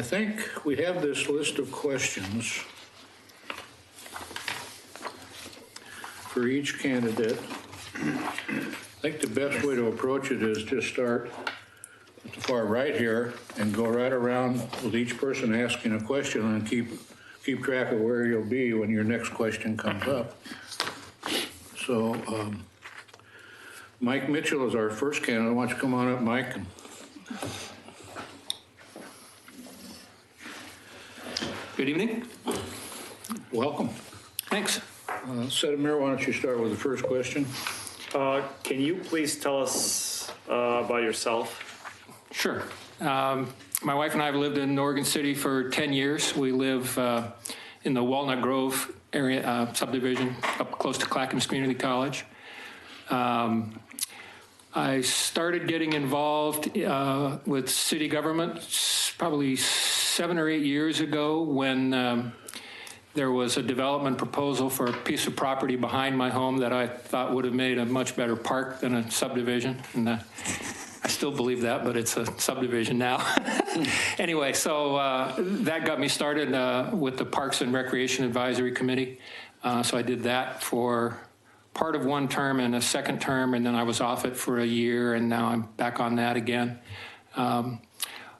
think we have this list of questions for each candidate. I think the best way to approach it is just start at the far right here and go right around with each person asking a question and keep track of where you'll be when your next question comes up. So Mike Mitchell is our first candidate. Why don't you come on up, Mike? Good evening. Welcome. Thanks. Sedemir, why don't you start with the first question? Can you please tell us about yourself? Sure. My wife and I have lived in Oregon City for 10 years. We live in the Walnut Grove area subdivision up close to Clackamas Community College. I started getting involved with city government probably 7 or 8 years ago when there was a development proposal for a piece of property behind my home that I thought would have made a much better park than a subdivision. And I still believe that, but it's a subdivision now. Anyway, so that got me started with the Parks and Recreation Advisory Committee. So I did that for part of one term and a second term, and then I was off it for a year, and now I'm back on that again.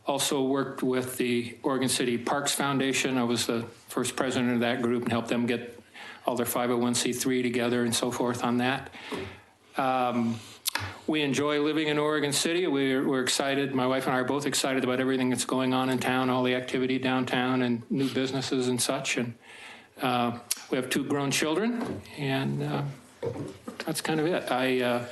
Also worked with the Oregon City Parks Foundation. I was the first president of that group and helped them get all their 501c3 together and so forth on that. We enjoy living in Oregon City. We're excited. My wife and I are both excited about everything that's going on in town, all the activity downtown and new businesses and such. And we have 2 grown children, and that's kind of it. I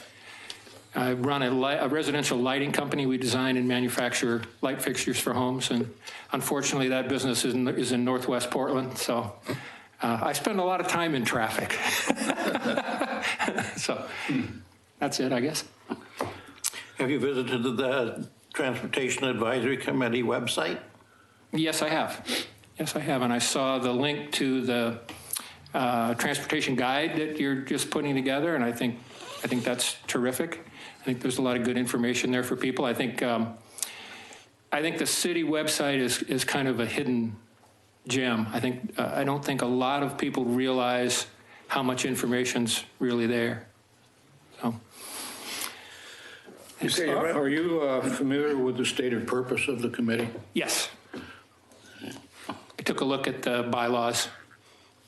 run a residential lighting company. We design and manufacture light fixtures for homes, and unfortunately that business is in Northwest Portland, so I spend a lot of time in traffic. So that's it, I guess. Have you visited the Transportation Advisory Committee website? Yes, I have. Yes, I have, and I saw the link to the transportation guide that you're just putting together, and I think that's terrific. I think there's a lot of good information there for people. I think the city website is kind of a hidden gem. I don't think a lot of people realize how much information's really there. So, Are you familiar with the stated purpose of the committee? yes, I took a look at the bylaws.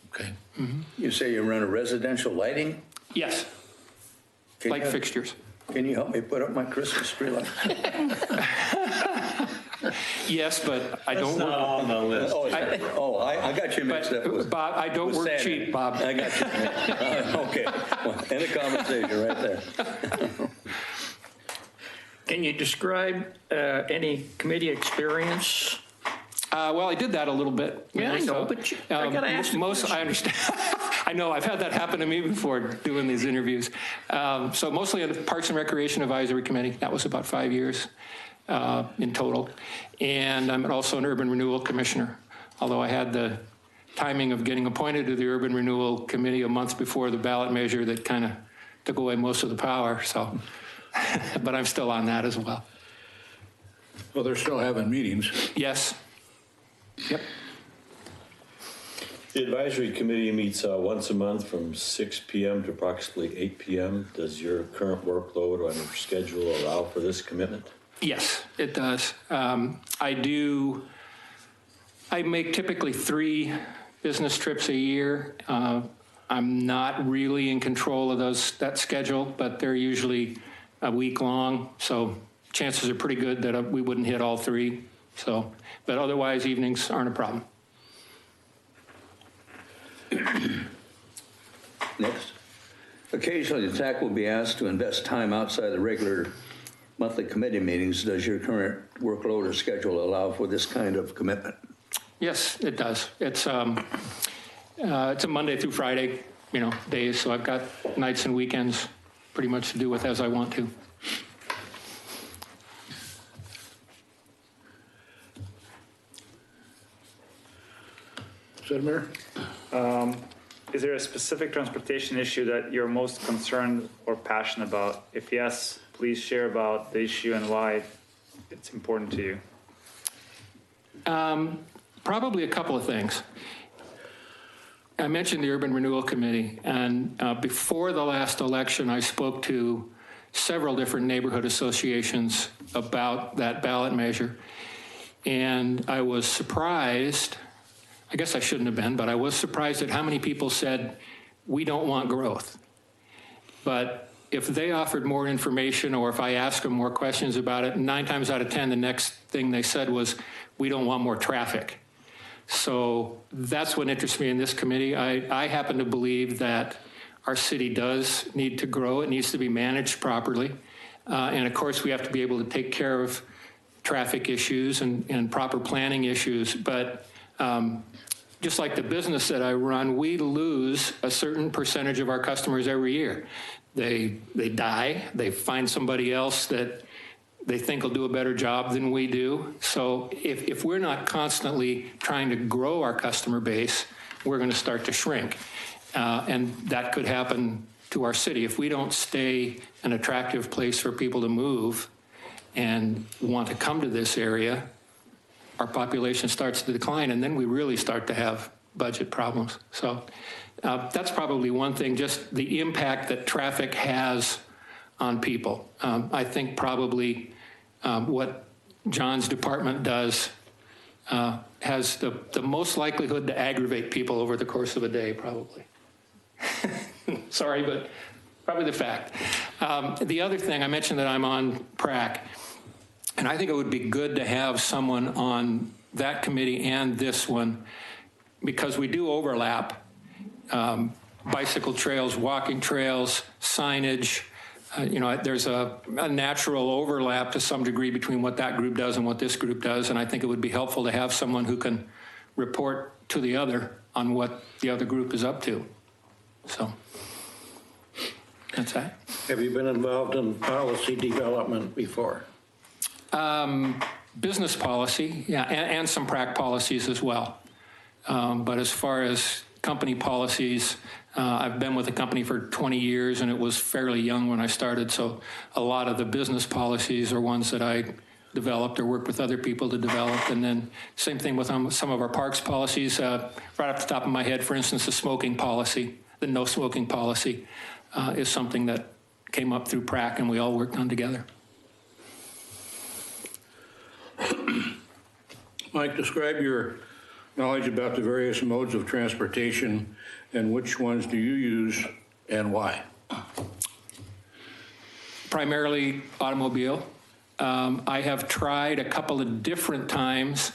Okay. Mm-hmm. You say you run a residential lighting? Yes, light fixtures. Can you help me put up my Christmas tree light? Yes, but I don't work. on the list. I got you mixed up. But Bob, I don't work Santa. cheap, Bob. I got you. Okay, well, end of conversation right there. Can you describe any committee experience? Well, I did that a little bit. Yeah, I know, but I gotta ask the most. I understand. I know. I've had that happen to me before doing these interviews. So mostly in the Parks and Recreation Advisory Committee. That was about 5 years in total. And I'm also an Urban Renewal Commissioner, although I had the timing of getting appointed to the Urban Renewal Committee a month before the ballot measure that kind of took away most of the power. So, but I'm still on that as well. Well, they're still having meetings. Yes. Yep. The advisory committee meets once a month from 6 p.m. to approximately 8 p.m. Does your current workload on your schedule allow for this commitment? Yes, it does. I make typically 3 business trips a year. I'm not really in control of that schedule, but they're usually a week long. So chances are pretty good that we wouldn't hit all 3. So, but otherwise evenings aren't a problem. Next. Occasionally, the TAC will be asked to invest time outside the regular monthly committee meetings. Does your current workload or schedule allow for this kind of commitment? Yes, it does. It's a Monday through Friday, days. So I've got nights and weekends pretty much to do with as I want to. Sedemir? Is there a specific transportation issue that you're most concerned or passionate about? If yes, please share about the issue and why it's important to you. Probably a couple of things. I mentioned the Urban Renewal Committee, and before the last election, I spoke to several different neighborhood associations about that ballot measure. And I was surprised, I guess I shouldn't have been, but I was surprised at how many people said, we don't want growth. But if they offered more information, or if I asked them more questions about it, 9 times out of 10, the next thing they said was, we don't want more traffic. So that's what interests me in this committee. I happen to believe that our city does need to grow. It needs to be managed properly. And of course, we have to be able to take care of traffic issues and proper planning issues. But just like the business that I run, we lose a certain percentage of our customers every year. They die, they find somebody else that they think will do a better job than we do. So if we're not constantly trying to grow our customer base, we're going to start to shrink. And that could happen to our city. If we don't stay an attractive place for people to move and want to come to this area, our population starts to decline, and then we really start to have budget problems. So that's probably one thing, just the impact that traffic has on people. I think probably what John's department does has the most likelihood to aggravate people over the course of a day, probably. Sorry, but probably the fact. The other thing, I mentioned that I'm on PRAC, and I think it would be good to have someone on that committee and this one, because we do overlap. Bicycle trails, walking trails, signage. There's a natural overlap to some degree between what that group does and what this group does, and I think it would be helpful to have someone who can report to the other on what the other group is up to. So that's that. Have you been involved in policy development before? Business policy, yeah, and some PRAC policies as well. But as far as company policies, I've been with the company for 20 years, and it was fairly young when I started, so a lot of the business policies are ones that I developed or worked with other people to develop. And then same thing with some of our parks policies. Right off the top of my head, for instance, the smoking policy, the no smoking policy, is something that came up through PRAC and we all worked on together. Mike, describe your knowledge about the various modes of transportation and which ones do you use and why? Primarily automobile. I have tried a couple of different times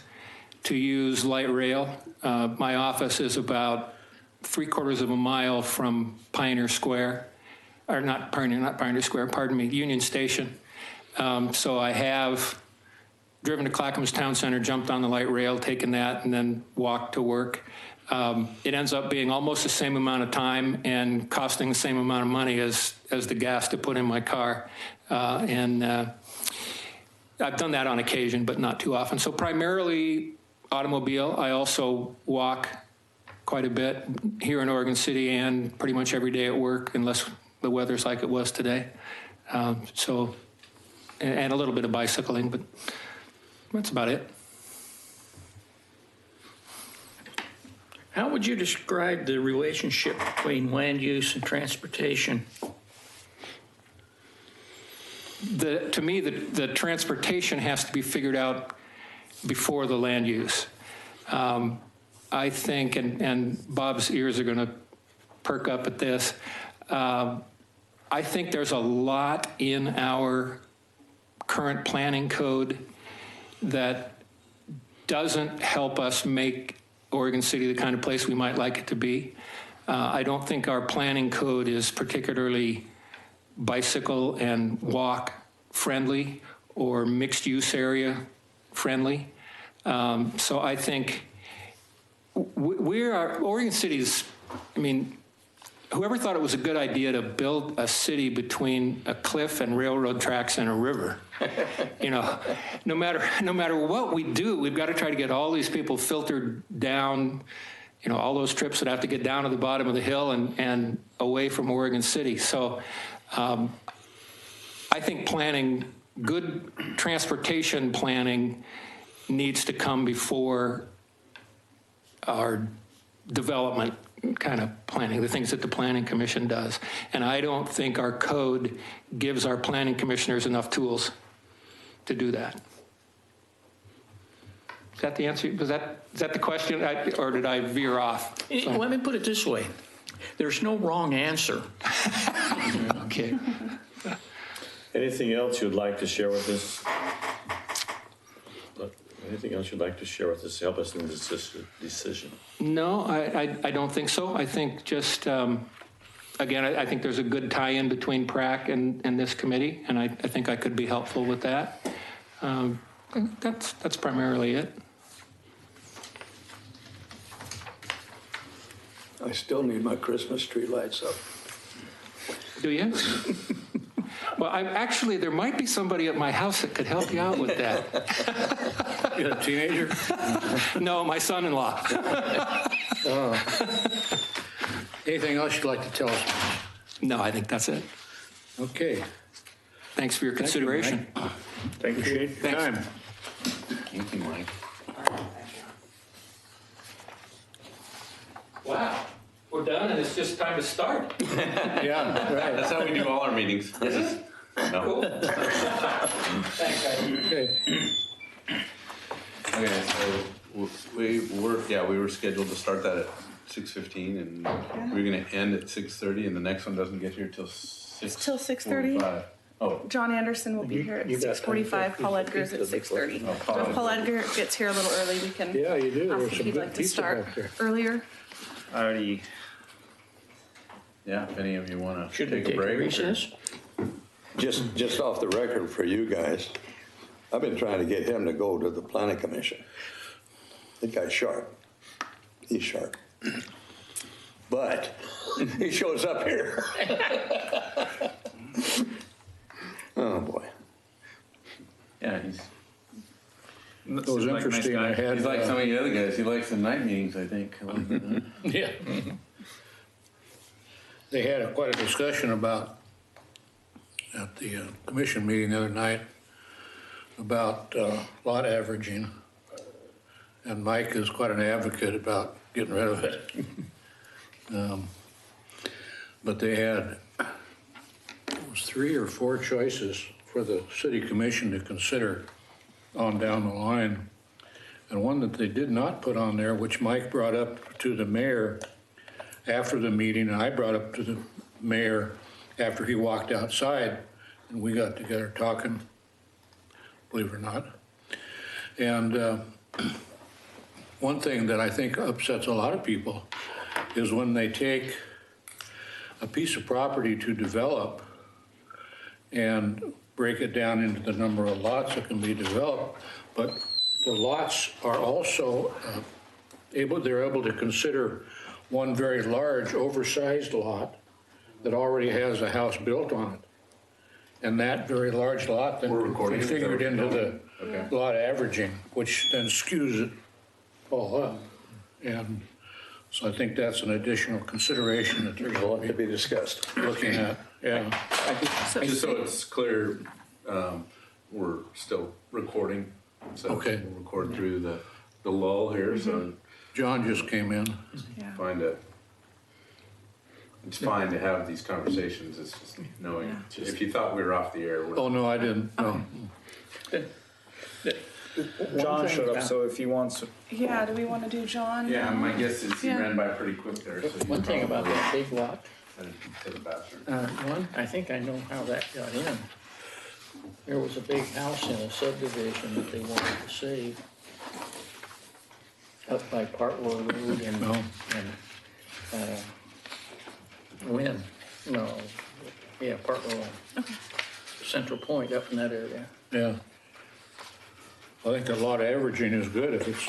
to use light rail. My office is about 3/4 of a mile from Pioneer Square, or not Pioneer Square, pardon me, Union Station. So I have driven to Clackamas Town Center, jumped on the light rail, taken that, and then walked to work. It ends up being almost the same amount of time and costing the same amount of money as the gas to put in my car. I've done that on occasion, but not too often. So primarily automobile. I also walk quite a bit here in Oregon City and pretty much every day at work, unless the weather's like it was today. And a little bit of bicycling, but that's about it. How would you describe the relationship between land use and transportation? To me, the transportation has to be figured out before the land use. I think, and Bob's ears are going to perk up at this, I think there's a lot in our current planning code that doesn't help us make Oregon City the kind of place we might like it to be. I don't think our planning code is particularly bicycle and walk friendly or mixed use area friendly. So I think Oregon City's, whoever thought it was a good idea to build a city between a cliff and railroad tracks and a river, no matter what we do, we've got to try to get all these people filtered down, all those trips that have to get down to the bottom of the hill and away from Oregon City. So I think good transportation planning needs to come before our development kind of planning, the things that the Planning Commission does. And I don't think our code gives our planning commissioners enough tools to do that. Is that the answer? Is that the question, or did I veer off? Let me put it this way. There's no wrong answer. Okay. Anything else you'd like to share with us? Anything else you'd like to share with us to help us in this decision? No, I don't think so. I think just, again, I think there's a good tie-in between PRAC and this committee, and I think I could be helpful with that. That's primarily it. I still need my Christmas tree lights up. Do you? Well, actually, there might be somebody at my house that could help you out with that. You got a teenager? No, my son-in-law. Anything else you'd like to tell us? No, I think that's it. Okay. Thanks for your consideration. Thank you. Appreciate your Thanks. time. Thank you, Mike. Wow, we're done and it's just time to start. Yeah, right. That's how we do all our meetings. Is it? No. Cool. Thanks, guys. Okay. Okay, so we were scheduled to start that at 6:15, and we're gonna end at 6:30, and the next one doesn't get here till 6. Till 6:30? Oh, John Anderson will be here at 6:45. Paul Edgar's at 6:30. So if Paul Edgar gets here a little early, we can Yeah, you do. There's ask if some he'd good like to pizza start back there. earlier. I already, yeah, if any of you wanna Should we take a take a break. recess? Just off the record for you guys, I've been trying to get him to go to the planning commission. That guy's sharp. He's sharp. But he shows up here. Oh, boy. Yeah, he's It was interesting. I had. he's like some of the other guys. He likes the night meetings, I think. Yeah. They had quite a discussion about, at the commission meeting the other night, about lot averaging. And Mike is quite an advocate about getting rid of it. But they had, it was 3 or 4 choices for the city commission to consider on down the line. And one that they did not put on there, which Mike brought up to the mayor after the meeting, and I brought up to the mayor after he walked outside, and we got together talking, believe it or not. And one thing that I think upsets a lot of people is when they take a piece of property to develop and break it down into the number of lots that can be developed, but the lots are also they're able to consider one very large, oversized lot that already has a house built on it. And that very large lot then can be figured into the lot averaging, which then skews it all up. And so I think that's an additional consideration that they're There's a lot to be discussed. looking at, yeah. Just so it's clear, we're still recording. So Okay. we'll record through the lull here, so John just came in. Yeah. it's fine to have these conversations. It's just knowing, if you thought we were off the air, we're Oh, no, I didn't, no. John showed up, so if he wants, Yeah, do we want to do John? Yeah, my guess is he Yeah. ran by pretty quick there. So he's One thing about probably that big lot, headed to the bathroom. I think I know how that got in. There was a big house in a subdivision that they wanted to save up by Partwell Road and, No. Wynn, no, yeah, Partwell. Central Point up in that area. Yeah. I think a lot averaging is good if it's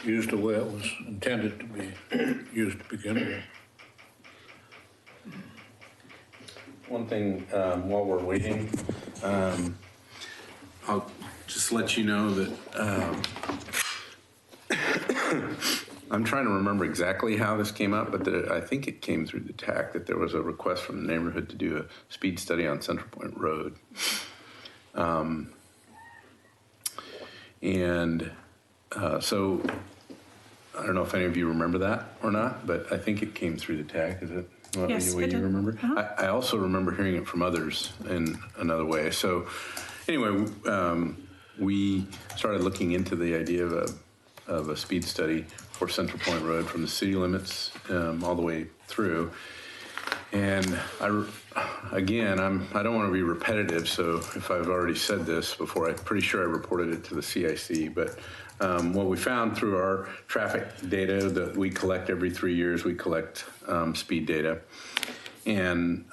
used the way it was intended to be used to begin with. One thing, while we're waiting, I'll just let you know that I'm trying to remember exactly how this came up, but I think it came through the TAC that there was a request from the neighborhood to do a speed study on Central Point Road. And so I don't know if any of you remember that or not, but I think it came through the TAC. Is it what, Yes, what it you did. remember? I also remember hearing it from others in another way. So anyway, we started looking into the idea of a speed study for Central Point Road from the city limits all the way through. And I don't want to be repetitive, so if I've already said this before, I'm pretty sure I reported it to the CIC, but what we found through our traffic data that we collect every 3 years, we collect speed data. And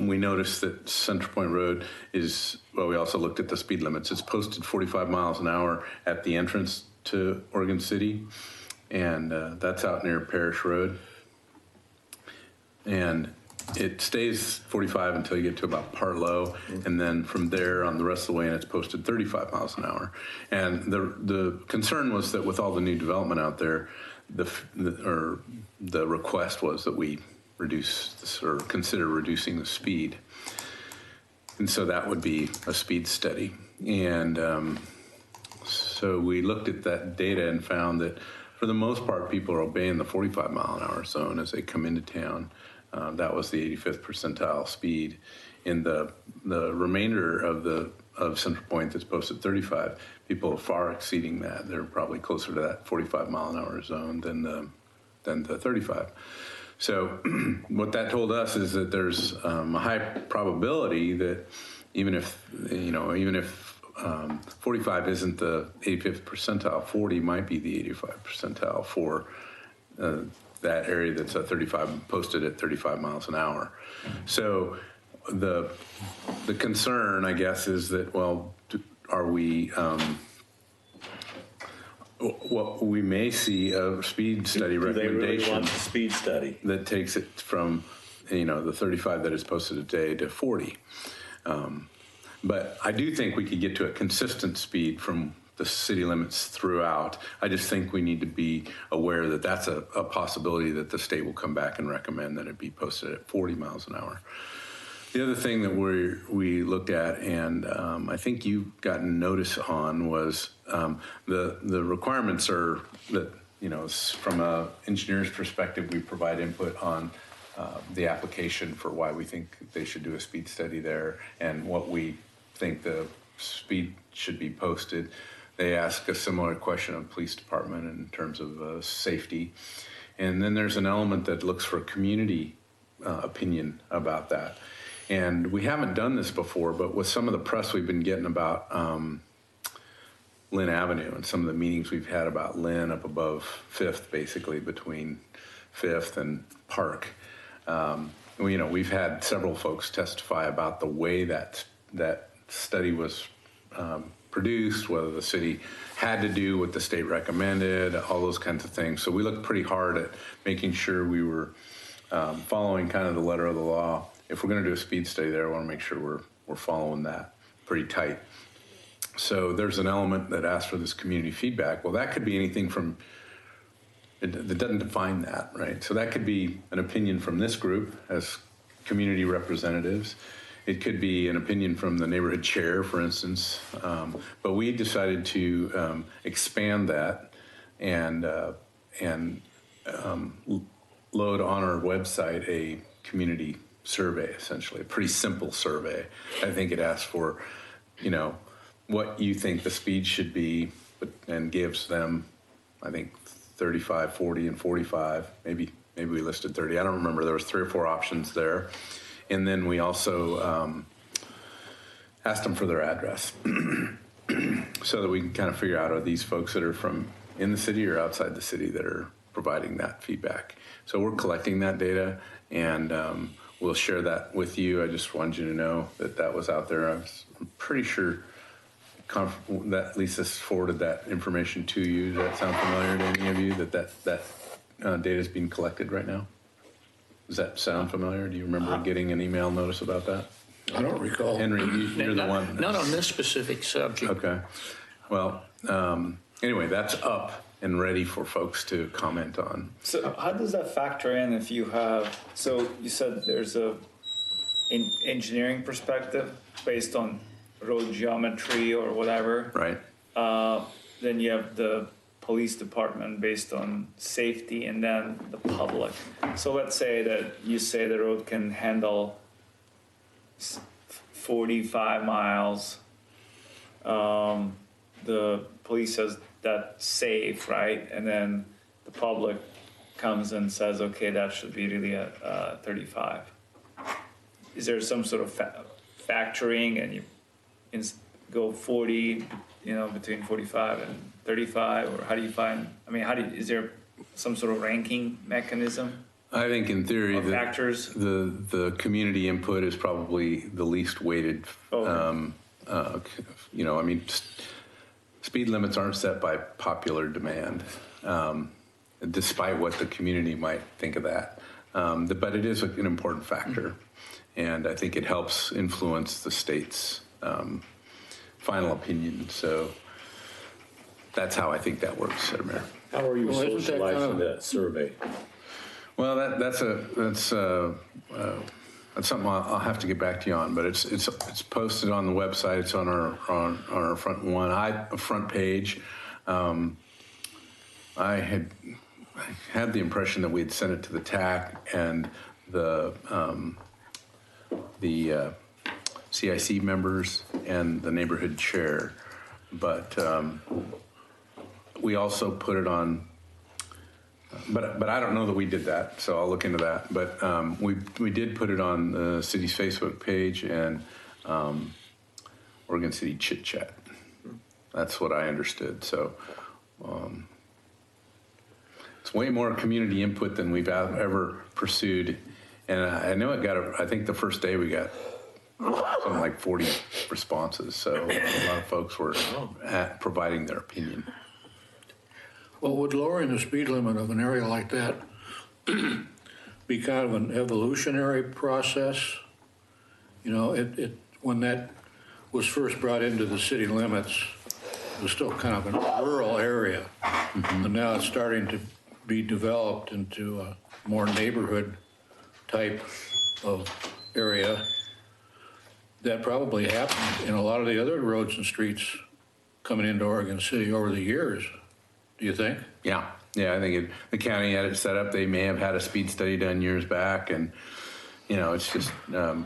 we noticed that Central Point Road is, well, we also looked at the speed limits. It's posted 45 miles an hour at the entrance to Oregon City, and that's out near Parish Road. And it stays 45 until you get to about Partlow, and then from there on the rest of the way, and it's posted 35 miles an hour. And the concern was that with all the new development out there, the request was that we reduce this, or consider reducing the speed. And so that would be a speed study. And so we looked at that data and found that for the most part, people are obeying the 45 mile an hour zone as they come into town. That was the 85th percentile speed. In the remainder of Central Point that's posted 35, people are far exceeding that. They're probably closer to that 45 mile an hour zone than the 35. So what that told us is that there's a high probability that even if 45 isn't the 85th percentile, 40 might be the 85th percentile for that area that's a 35 posted at 35 miles an hour. So the concern, I guess, is that, well, are we what we may see a speed study Do they really recommendation want the speed study? that takes it from the 35 that is posted today to 40. But I do think we could get to a consistent speed from the city limits throughout. I just think we need to be aware that that's a possibility that the state will come back and recommend that it be posted at 40 miles an hour. The other thing that we looked at, and I think you've gotten notice on, was the requirements are that, from an engineer's perspective, we provide input on the application for why we think they should do a speed study there and what we think the speed should be posted. They ask a similar question of police department in terms of safety. And then there's an element that looks for community opinion about that. And we haven't done this before, but with some of the press we've been getting about Lynn Avenue and some of the meetings we've had about Lynn up above 5th, basically between 5th and Park. We've had several folks testify about the way that study was produced, whether the city had to do what the state recommended, all those kinds of things. So we looked pretty hard at making sure we were following kind of the letter of the law. If we're going to do a speed study there, I want to make sure we're following that pretty tight. So there's an element that asks for this community feedback. Well, that could be anything from, it doesn't define that, right? So that could be an opinion from this group as community representatives. It could be an opinion from the neighborhood chair, for instance. But we decided to expand that and load on our website a community survey, essentially, a pretty simple survey. I think it asks for, what you think the speed should be, and gives them, I think, 35, 40, and 45. Maybe we listed 30. I don't remember. There was 3 or 4 options there. And then we also asked them for their address so that we can kind of figure out, are these folks that are from in the city or outside the city that are providing that feedback. So we're collecting that data, and we'll share that with you. I just wanted you to know that was out there. I'm pretty sure that Lisa forwarded that information to you. Does that sound familiar to any of you, that data is being collected right now? Does that sound familiar? Do you remember getting an email notice about that? I don't recall. Henry, you're the one. Not on this specific subject. Okay. Well, anyway, that's up and ready for folks to comment on. So how does that factor in if you have, so you said there's an engineering perspective based on road geometry or whatever. Right. then you have the police department based on safety, and then the public. So let's say that you say the road can handle 45 miles. The police says that's safe, right? And then the public comes and says, okay, that should be really a 35. Is there some sort of factoring, and you go 40, between 45 and 35, or how do you find? I mean, is there some sort of ranking mechanism? I think in theory, Or factors? the community input is probably the least weighted. Okay. I mean, speed limits aren't set by popular demand, despite what the community might think of that. But it is an important factor, and I think it helps influence the state's final opinion. So that's how I think that works, Senator Mayor. How are you Well, isn't that socializing kind of- that survey? Well, that's something I'll have to get back to you on, but it's posted on the website. It's on our front page. I had the impression that we had sent it to the TAC and the CIC members and the neighborhood chair, but we also put it on. But I don't know that we did that, so I'll look into that. But we did put it on the city's Facebook page and Oregon City Chit Chat. That's what I understood. So it's way more community input than we've ever pursued. And I know I think the first day we got something like 40 responses. So a lot of folks were providing their opinion. Well, would lowering the speed limit of an area like that be kind of an evolutionary process? When that was first brought into the city limits, it was still kind of a rural area. And now it's starting to be developed into a more neighborhood type of area. That probably happened in a lot of the other roads and streets coming into Oregon City over the years. Do you think? Yeah, I think the county had it set up. They may have had a speed study done years back, and it's just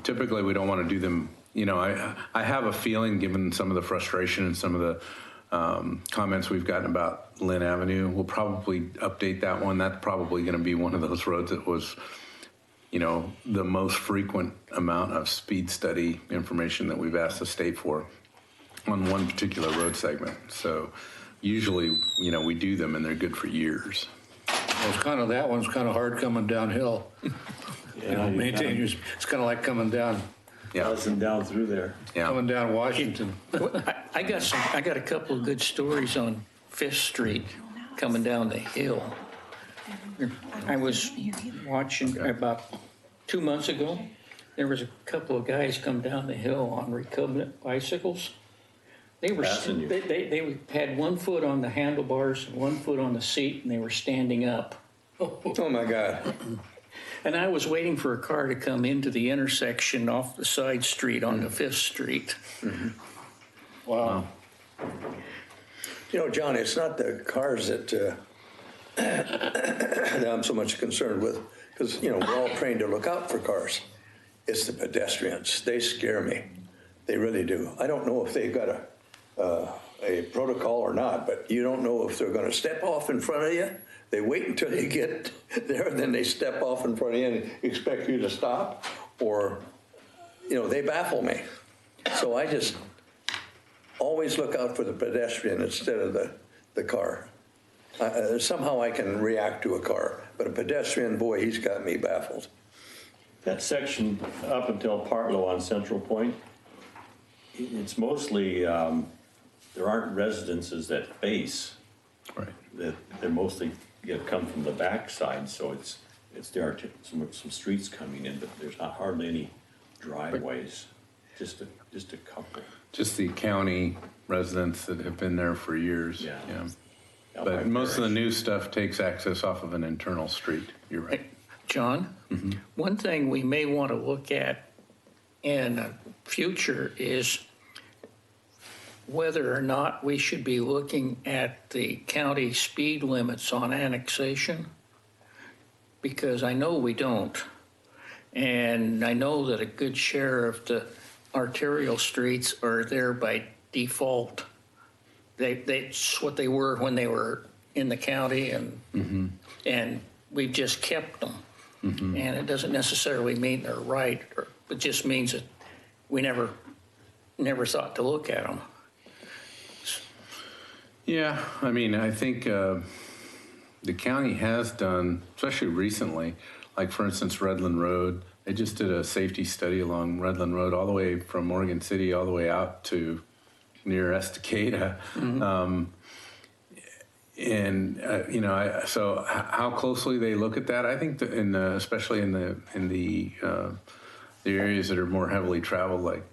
typically we don't want to do them. I have a feeling, given some of the frustration and some of the comments we've gotten about Lynn Avenue, we'll probably update that one. That's probably going to be one of those roads that was, the most frequent amount of speed study information that we've asked the state for on one particular road segment. So. Usually, we do them and they're good for years. Well, that one's kind of hard coming downhill. Maintain it's kind of like coming down Down through there. Yeah. coming down Washington. I got a couple of good stories on Fifth Street coming down the hill. I was watching about 2 months ago. There was a couple of guys come down the hill on recumbent bicycles. They were Passing you. they had 1 foot on the handlebars and 1 foot on the seat, and they were standing up. Oh, my God. And I was waiting for a car to come into the intersection off the side street onto Fifth Street. Wow. John, it's not the cars that I'm so much concerned with, because, we're all trained to look out for cars. It's the pedestrians. They scare me. They really do. I don't know if they've got a protocol or not, but you don't know if they're going to step off in front of you. They wait until you get there, and then they step off in front of you and expect you to stop, or, they baffle me. So I just always look out for the pedestrian instead of the car. Somehow I can react to a car, but a pedestrian, boy, he's got me baffled. That section up until Partlow on Central Point, it's mostly, there aren't residences that face. Right. They're mostly, come from the backside, so there are some streets coming in, but there's not hardly any driveways, just a couple. Just the county residents that have been there for years. Yeah. Out But by most of the Parrish. new stuff takes access off of an internal street. You're right. John, one thing we may want to look at in the future is whether or not we should be looking at the county speed limits on annexation, because I know we don't. And I know that a good share of the arterial streets are there by default. That's what they were when they were in the county, and we've just kept them. And it doesn't necessarily mean they're right, it just means that we never thought to look at them. Yeah, I mean, I think the county has done, especially recently, like for instance, Redland Road. They just did a safety study along Redland Road all the way from Morgan City all the way out to near Estacada. So how closely they look at that, I think, especially in the areas that are more heavily traveled, like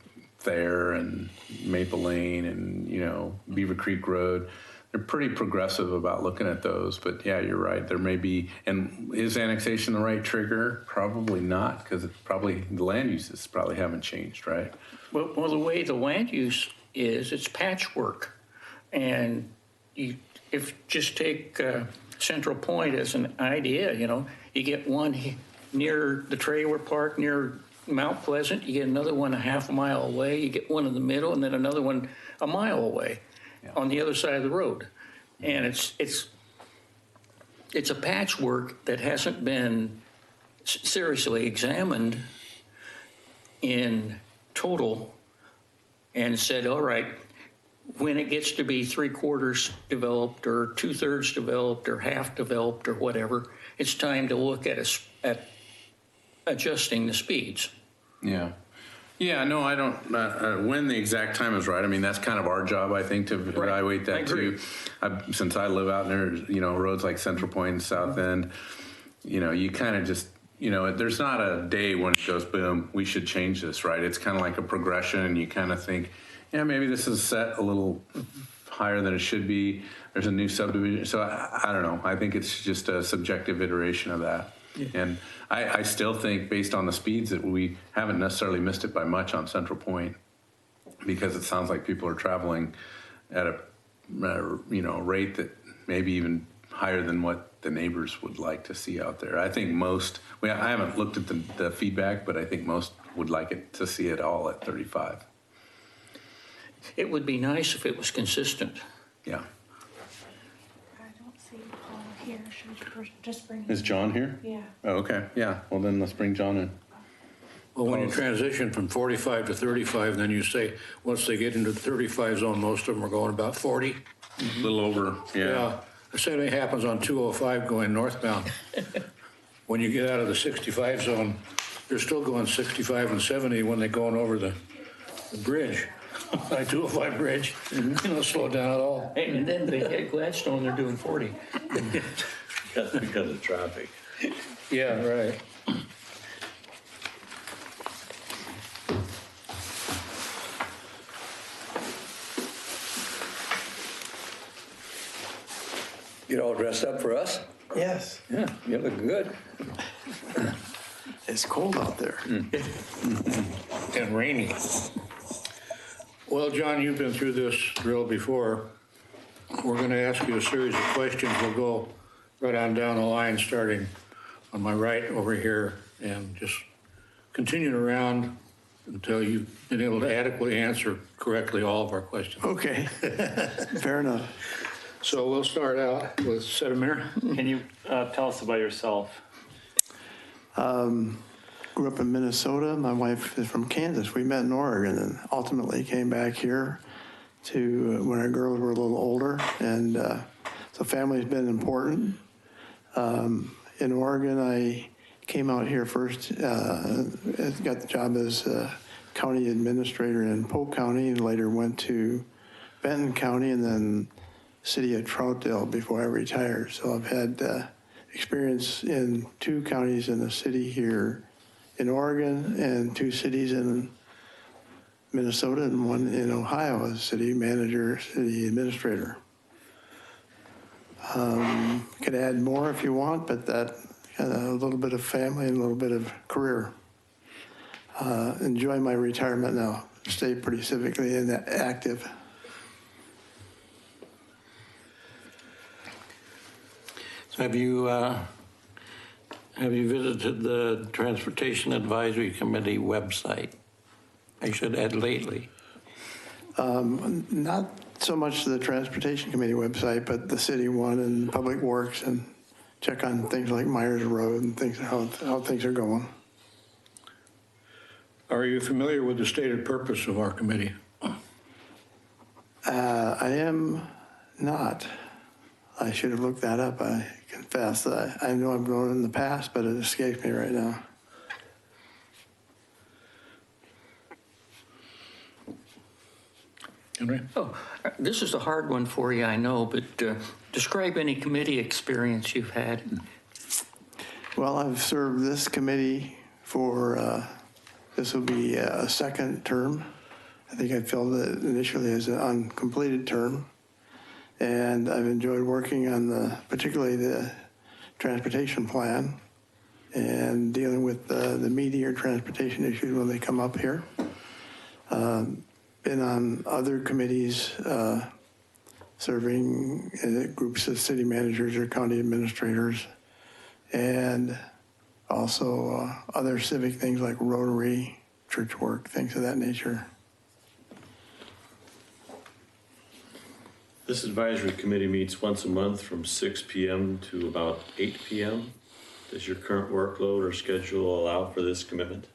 Thayer and Maple Lane and Beaver Creek Road, they're pretty progressive about looking at those. But yeah, you're right. There may be, and is annexation the right trigger? Probably not, because the land uses probably haven't changed, right? Well, the way the land use is, it's patchwork, and if just take Central Point as an idea, you get one near the trailer park near Mount Pleasant, you get another one a half a mile away, you get one in the middle, and then another one a mile away on the other side of the road. And it's a patchwork that hasn't been seriously examined in total and said, all right, when it gets to be 3/4 developed or 2/3 developed or half developed or whatever, it's time to look at adjusting the speeds. Yeah, no, I don't, when the exact time is right, I mean, that's kind of our job, I think, to evaluate that too. Since I live out near, roads like Central Point and South End, you kind of just, there's not a day when it goes, boom, we should change this, right? It's kind of like a progression, and you kind of think, yeah, maybe this is set a little higher than it should be. There's a new subdivision. So I don't know. I think it's just a subjective iteration of that. Yeah. And I still think, based on the speeds, that we haven't necessarily missed it by much on Central Point, because it sounds like people are traveling at a rate that maybe even higher than what the neighbors would like to see out there. I think I haven't looked at the feedback, but I think most would like it to see it all at 35. It would be nice if it was consistent. Yeah. I don't see Paul here. Should we just bring him? Is John here? Yeah. Oh, okay. Yeah. Well, then let's bring John in. Well, when you transition from 45 to 35, then you say, once they get into the 35 zone, most of them are going about 40. A little over, yeah. The same thing happens on 205 going northbound. When you get out of the 65 zone, they're still going 65 and 70 when they're going over the bridge. I 205 bridge, slow down at all. And then they hit Gladstone, they're doing 40. That's because of traffic. Yeah, right. Get all dressed up for us? Yes, Yeah, you look good. it's cold out there. And rainy. Well, John, you've been through this drill before. We're going to ask you a series of questions. We'll go right on down the line, starting on my right over here, and just continuing around until you've been able to adequately answer correctly all of our questions. Okay, fair enough. So we'll start out with Sedemir. Can you tell us about yourself? Grew up in Minnesota. My wife is from Kansas. We met in Oregon and ultimately came back here to when our girls were a little older. And so family's been important. In Oregon, I came out here first, got the job as county administrator in Polk County, and later went to Benton County and then city of Troutdale before I retired. So I've had experience in 2 counties in the city here in Oregon and 2 cities in Minnesota and 1 in Ohio as city manager, city administrator. Could add more if you want, but that a little bit of family and a little bit of career. Enjoy my retirement now. Stay pretty civically and active. So have you visited the Transportation Advisory Committee website? I should add lately. Not so much the Transportation Committee website, but the city one and Public Works, and check on things like Myers Road and things, how things are going. Are you familiar with the stated purpose of our committee? I am not. I should have looked that up. I confess that I know I've known it in the past, but it escapes me right now. Henry? Oh, this is a hard one for you, I know, but describe any committee experience you've had. Well, I've served this committee for, this will be a second term. I think I filled it initially as an uncompleted term. And I've enjoyed working on particularly the transportation plan and dealing with the meatier transportation issues when they come up here. Been on other committees serving groups of city managers or county administrators, and also other civic things like Rotary, church work, things of that nature. This advisory committee meets once a month from 6 p.m. to about 8 p.m. Does your current workload or schedule allow for this commitment?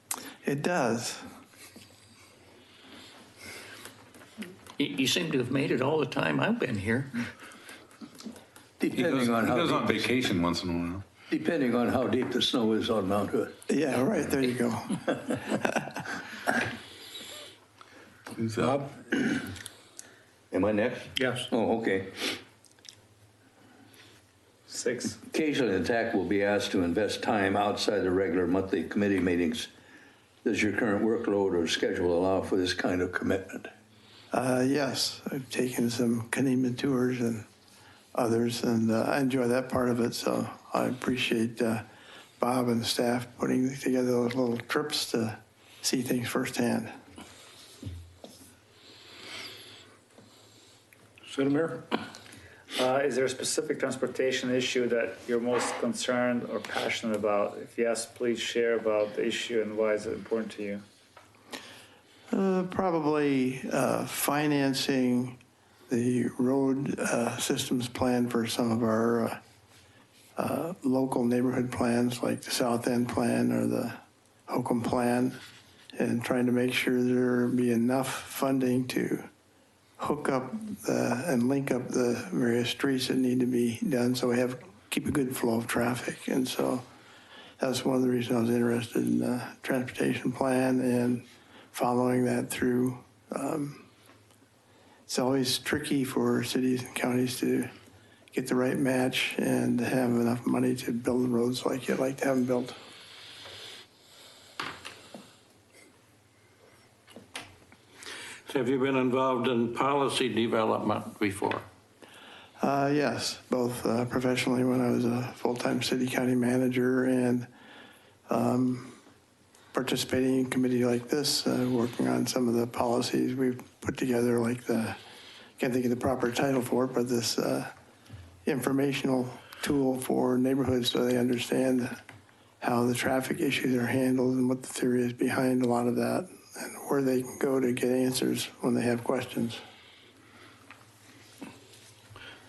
It does. You seem to have made it all the time I've been here. Depending on He goes on how deep, vacation once in a while. depending on how deep the snow is on Mount Hood. Yeah, right, there you go. Who's up? Bob? Am I next? Yes. Oh, okay. 6. Occasionally, the TAC will be asked to invest time outside the regular monthly committee meetings. Does your current workload or schedule allow for this kind of commitment? Yes, I've taken some Kenema tours and others, and I enjoy that part of it. So I appreciate Bob and the staff putting together those little trips to see things firsthand. City Mayor? Is there a specific transportation issue that you're most concerned or passionate about? If yes, please share about the issue and why is it important to you? Probably financing the road systems plan for some of our local neighborhood plans, like the South End plan or the Hokum plan, and trying to make sure there be enough funding to hook up and link up the various streets that need to be done so we keep a good flow of traffic. And so that's one of the reasons I was interested in the transportation plan and following that through. It's always tricky for cities and counties to get the right match and have enough money to build the roads like you'd like to have them built. So have you been involved in policy development before? Yes, both professionally when I was a full-time city county manager and participating in a committee like this, working on some of the policies we've put together, like can't think of the proper title for it, but this informational tool for neighborhoods so they understand how the traffic issues are handled and what the theory is behind a lot of that and where they can go to get answers when they have questions.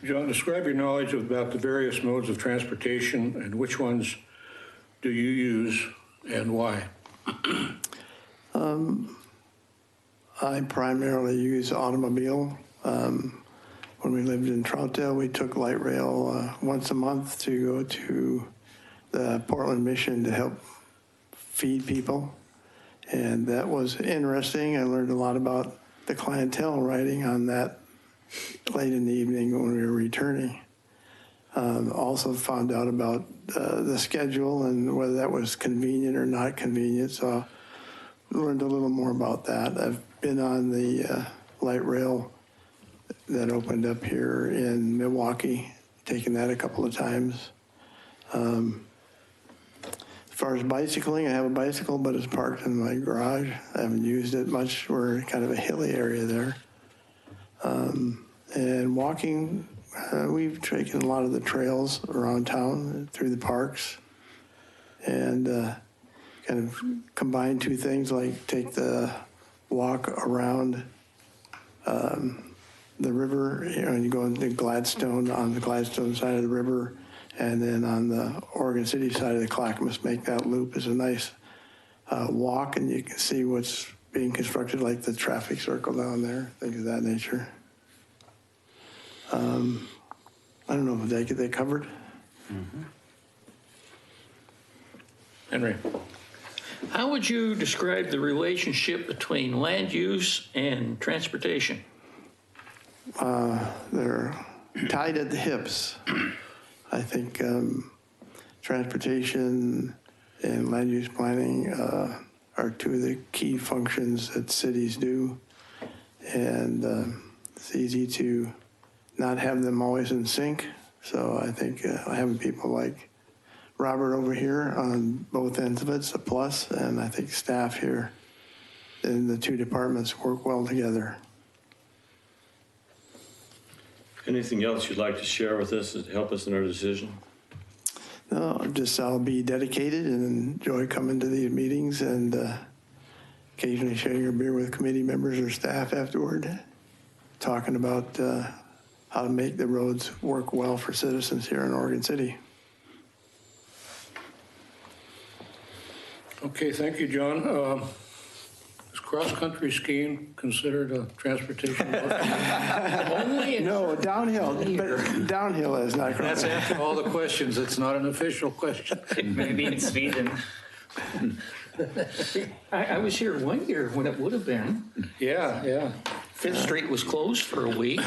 John, describe your knowledge about the various modes of transportation and which ones do you use and why? I primarily use automobile. When we lived in Troutdale, we took light rail once a month to go to the Portland Mission to help feed people. And that was interesting. I learned a lot about the clientele riding on that late in the evening when we were returning. Also found out about the schedule and whether that was convenient or not convenient. So learned a little more about that. I've been on the light rail that opened up here in Milwaukee, taken that a couple of times. As far as bicycling, I have a bicycle, but it's parked in my garage. I haven't used it much. We're kind of a hilly area there. And walking, we've taken a lot of the trails around town through the parks and kind of combine two things, like take the walk around the river, and you go into Gladstone, on the Gladstone side of the river, and then on the Oregon City side of the Clackamas, make that loop is a nice walk, and you can see what's being constructed, like the traffic circle down there, things of that nature. I don't know if they covered. Henry, how would you describe the relationship between land use and transportation? They're tied at the hips. I think transportation and land use planning are two of the key functions that cities do. And it's easy to not have them always in sync. So I think having people like Robert over here on both ends of it's a plus, and I think staff here in the two departments work well together. Anything else you'd like to share with us to help us in our decision? No, I'll be dedicated and enjoy coming to these meetings and occasionally sharing a beer with committee members or staff afterward, talking about how to make the roads work well for citizens here in Oregon City. Okay, thank you, John. Is cross-country skiing considered a transportation? No, downhill, but downhill is not. That's after all the questions. It's not an official question. Maybe in Sweden. I was here one year when it would have been. Yeah. Fifth Street was closed for a week.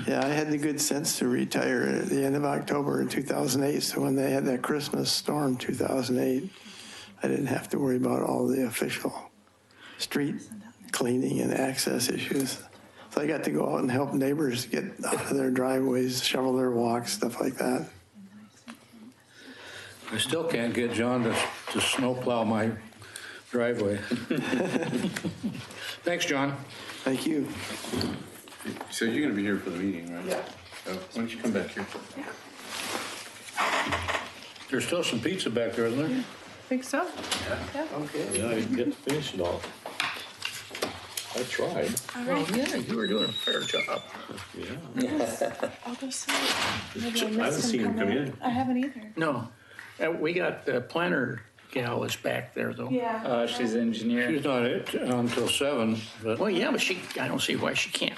Yeah, I had the good sense to retire at the end of October in 2008. So when they had that Christmas storm 2008, I didn't have to worry about all the official street cleaning and access issues. So I got to go out and help neighbors get out of their driveways, shovel their walks, stuff like that. I still can't get John to snowplow my driveway. Thanks, John. Thank you. So you're going to be here for the meeting, right? Yeah. So why don't you come back here? There's still some pizza back there, isn't there? Think so? Yeah. Yeah, I didn't get to finish it all. I tried. All Well, right. yeah, you were doing a fair job. Yeah. I'll go see. Maybe I I haven't missed seen him come in. I haven't either. No, we got the planner gal is back there though. Yeah. She's an engineer. She's not until 7, but Well, yeah, but I don't see why she can't.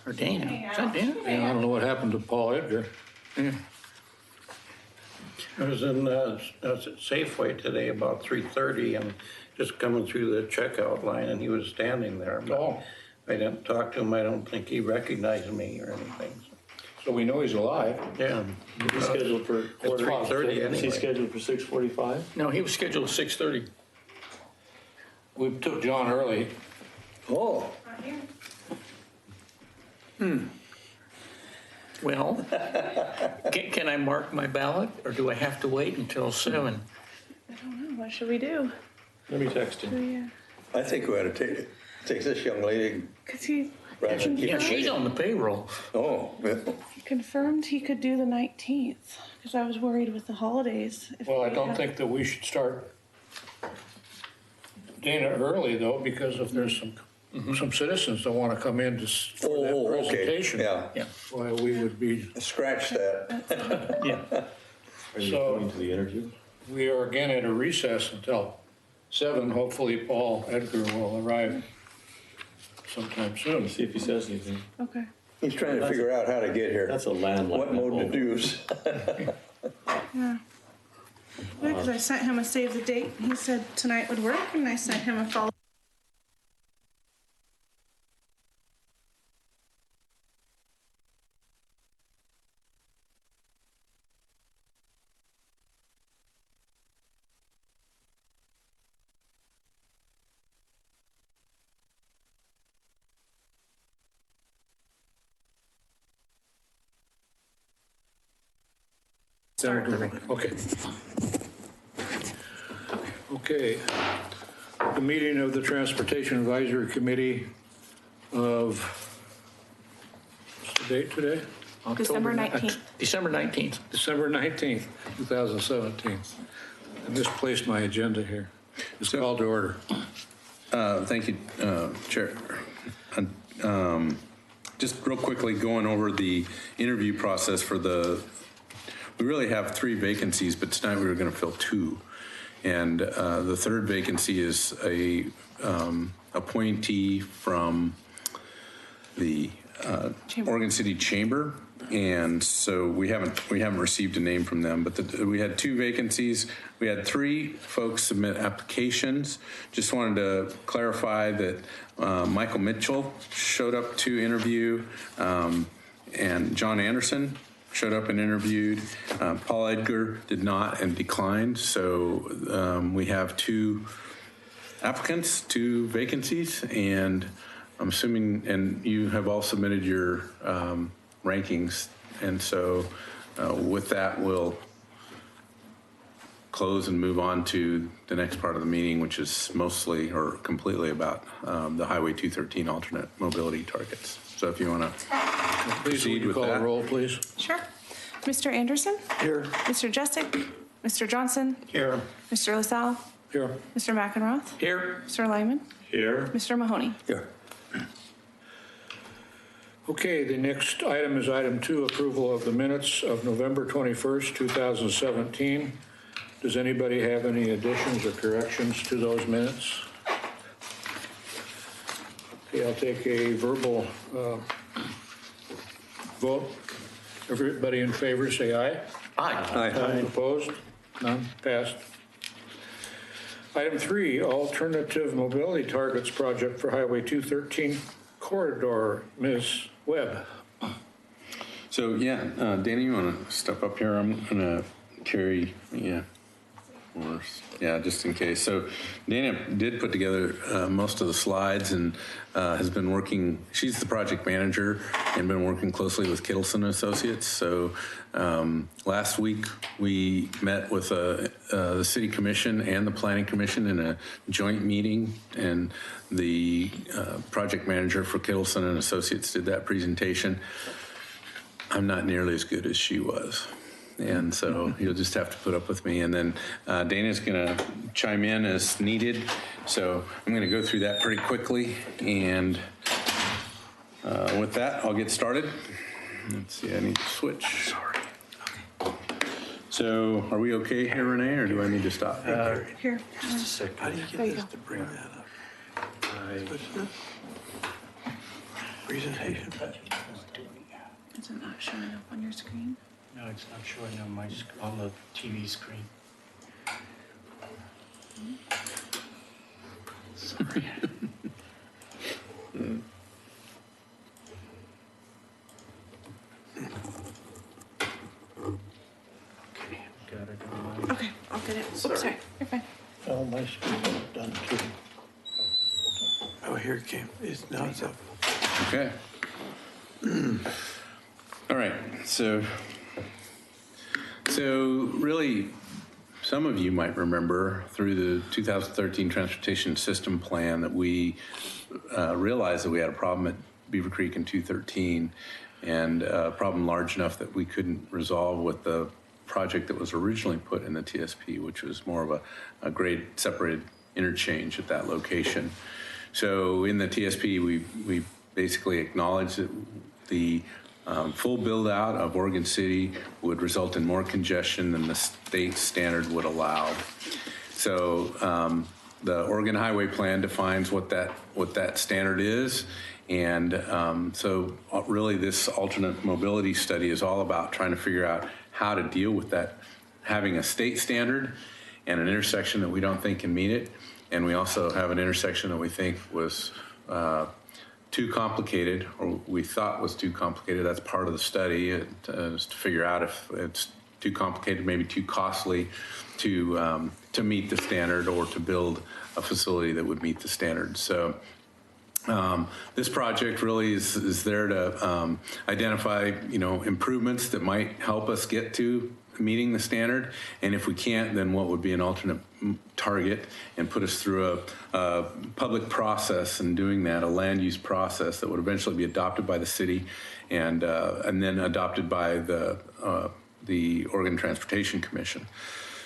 Or Dana. Is that Dana? I don't know what happened to Paul Edgar. I was in Safeway today about 3:30 and just coming through the checkout line, and he was standing there. But Oh. I didn't talk to him. I don't think he recognized me or anything. So we know he's alive. Yeah. He's scheduled for At 3:30 Is he anyway. scheduled for 6:45? No, he was scheduled at 6:30. We took John early. Oh, Well, can I mark my ballot or do I have to wait until 7? I don't know. What should we do? Let me text him. Yeah. I think we ought to take this young lady. Cause he Right. Yeah, she's on the payroll. Oh, confirmed he could do the 19th. Cause I was worried with the holidays. if Well, I we don't had- think that we should start Dana early, though, because if there's some citizens that want to come in for that oh, okay, presentation, yeah, why we would be, scratch that. Yeah. Are you So- going to the interview? we are again at a recess until 7. Hopefully Paul Edgar will arrive sometime soon. See if he says anything. Okay. He's trying to figure out how to get here, That's a landline. what mode to use. Yeah. Because I sent him a save the date. He said tonight would work, and I sent him a follow. Okay. Okay. The meeting of the Transportation Advisory Committee of, what's the date today? December October 19th. December 19th. December 19th, 2017. I misplaced my agenda here. It's called to order. Thank you, Chair. Just real quickly going over the interview process for we really have 3 vacancies, but tonight we were going to fill 2. And the third vacancy is a appointee from the Oregon City Chamber. And so we haven't received a name from them, but we had 2 vacancies. We had 3 folks submit applications. Just wanted to clarify that Michael Mitchell showed up to interview, and John Anderson showed up and interviewed. Paul Edgar did not and declined. So we have 2 applicants, 2 vacancies, and I'm assuming, and you have all submitted your rankings. And so with that, we'll close and move on to the next part of the meeting, which is mostly or completely about the Highway 213 alternate mobility targets. So if you want to Please, would proceed you with call the that. roll, please? Sure. Mr. Anderson? Here. Mr. Jessic? Mr. Johnson? Here. Mr. LaSalle? Here. Mr. McEnroth? Here. Mr. Lyman? Here. Mr. Mahoney? Here. Okay, the next item is item 2, approval of the minutes of November 21st, 2017. Does anybody have any additions or corrections to those minutes? Okay, I'll take a verbal vote. Everybody in favor, say aye. Aye. Opposed? None? Passed. Item 3, alternative mobility targets project for Highway 213 corridor. Ms. Webb. So yeah, Danny, you want to step up here? I'm going to carry, just in case. So Dana did put together most of the slides and has been working, she's the project manager and been working closely with Kittleson Associates. So last week we met with the City Commission and the Planning Commission in a joint meeting, and the project manager for Kittleson and Associates did that presentation. I'm not nearly as good as she was. And so you'll just have to put up with me. And then Dana's going to chime in as needed. So I'm going to go through that pretty quickly. And with that, I'll get started. Let's see, I need to switch. Sorry. So are we okay here, Renee, or do I need to stop? Here. How do you There you get this go. to bring that up? Presentation. Is it not showing up on your screen? No, it's not showing on on the TV screen. Sorry. Got it on mine. Okay, I'll get it. Oops, sorry. You're fine. Oh, my screen's done too. Oh, here it came. Now it's up. Okay. All right. So really, some of you might remember through the 2013 Transportation System Plan that we realized that we had a problem at Beaver Creek in 213, and a problem large enough that we couldn't resolve with the project that was originally put in the TSP, which was more of a grade separated interchange at that location. So in the TSP, we basically acknowledged that the full build out of Oregon City would result in more congestion than the state standard would allow. So the Oregon Highway Plan defines what that standard is. And so really this alternate mobility study is all about trying to figure out how to deal with that, having a state standard and an intersection that we don't think can meet it. And we also have an intersection that we think was too complicated, or we thought was too complicated. That's part of the study, is to figure out if it's too complicated, maybe too costly to meet the standard, or to build a facility that would meet the standard. So this project really is there to identify, improvements that might help us get to meeting the standard, and if we can't, then what would be an alternate target, and put us through a public process in doing that, a land use process that would eventually be adopted by the city and then adopted by the Oregon Transportation Commission.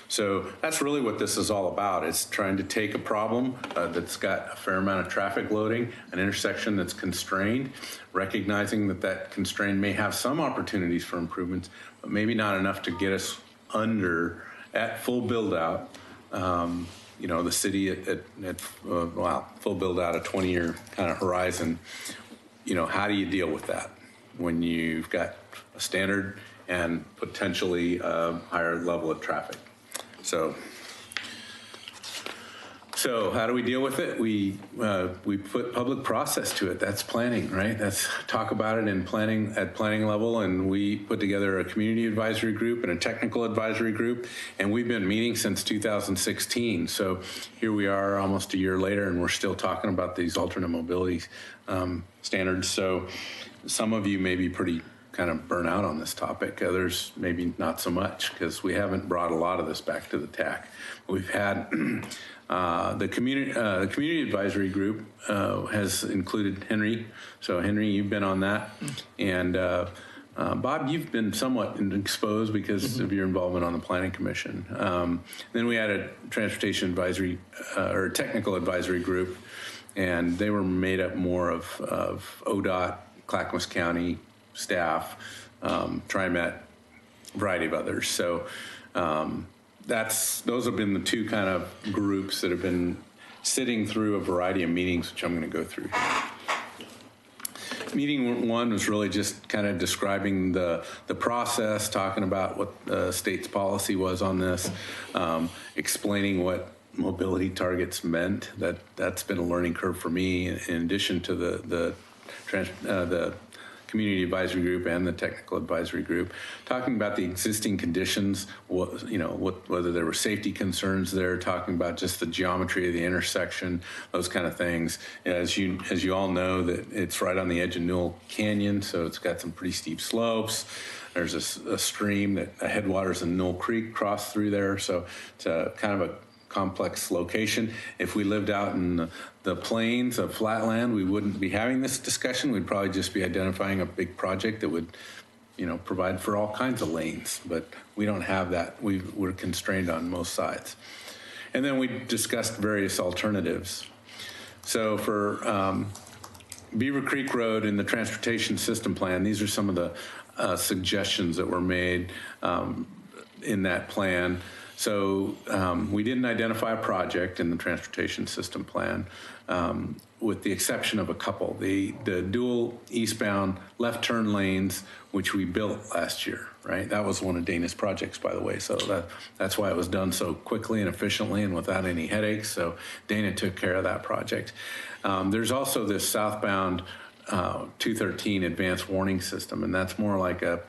So that's really what this is all about. It's trying to take a problem that's got a fair amount of traffic loading, an intersection that's constrained, recognizing that that constraint may have some opportunities for improvements, but maybe not enough to get us under at full build out. You know, the city at full build out, a 20-year kind of horizon. You know, how do you deal with that when you've got a standard and potentially a higher level of traffic? So how do we deal with it? We put public process to it. That's planning, right? That's talk about it in planning at planning level. And we put together a community advisory group and a technical advisory group. And we've been meeting since 2016. So here we are almost a year later, and we're still talking about these alternate mobility standards. So some of you may be pretty kind of burn out on this topic. Others maybe not so much, because we haven't brought a lot of this back to the TAC. We've had the community advisory group has included Henry. So Henry, you've been on that, and Bob, you've been somewhat exposed because of your involvement on the Planning Commission. Then we had a transportation advisory or technical advisory group, and they were made up more of ODOT, Clackamas County staff, TriMet, a variety of others. So those have been the two kind of groups that have been sitting through a variety of meetings, which I'm going to go through. Meeting one was really just kind of describing the process, talking about what the state's policy was on this, explaining what mobility targets meant. That's been a learning curve for me, in addition to the community advisory group and the technical advisory group, talking about the existing conditions, whether there were safety concerns there, talking about just the geometry of the intersection, those kind of things. As you all know, that it's right on the edge of Newell Canyon, so it's got some pretty steep slopes. There's a stream that headwaters in Newell Creek cross through there, so it's a kind of a complex location. If we lived out in the plains of flatland, we wouldn't be having this discussion. We'd probably just be identifying a big project that would, provide for all kinds of lanes. But we don't have that. We're constrained on most sides. And then we discussed various alternatives. So for Beaver Creek Road in the transportation system plan, these are some of the suggestions that were made in that plan. So we didn't identify a project in the transportation system plan, with the exception of a couple. The dual eastbound left turn lanes, which we built last year, right? That was one of Dana's projects, by the way. So that's why it was done so quickly and efficiently and without any headaches. So Dana took care of that project. There's also this southbound 213 advanced warning system, and that's more like the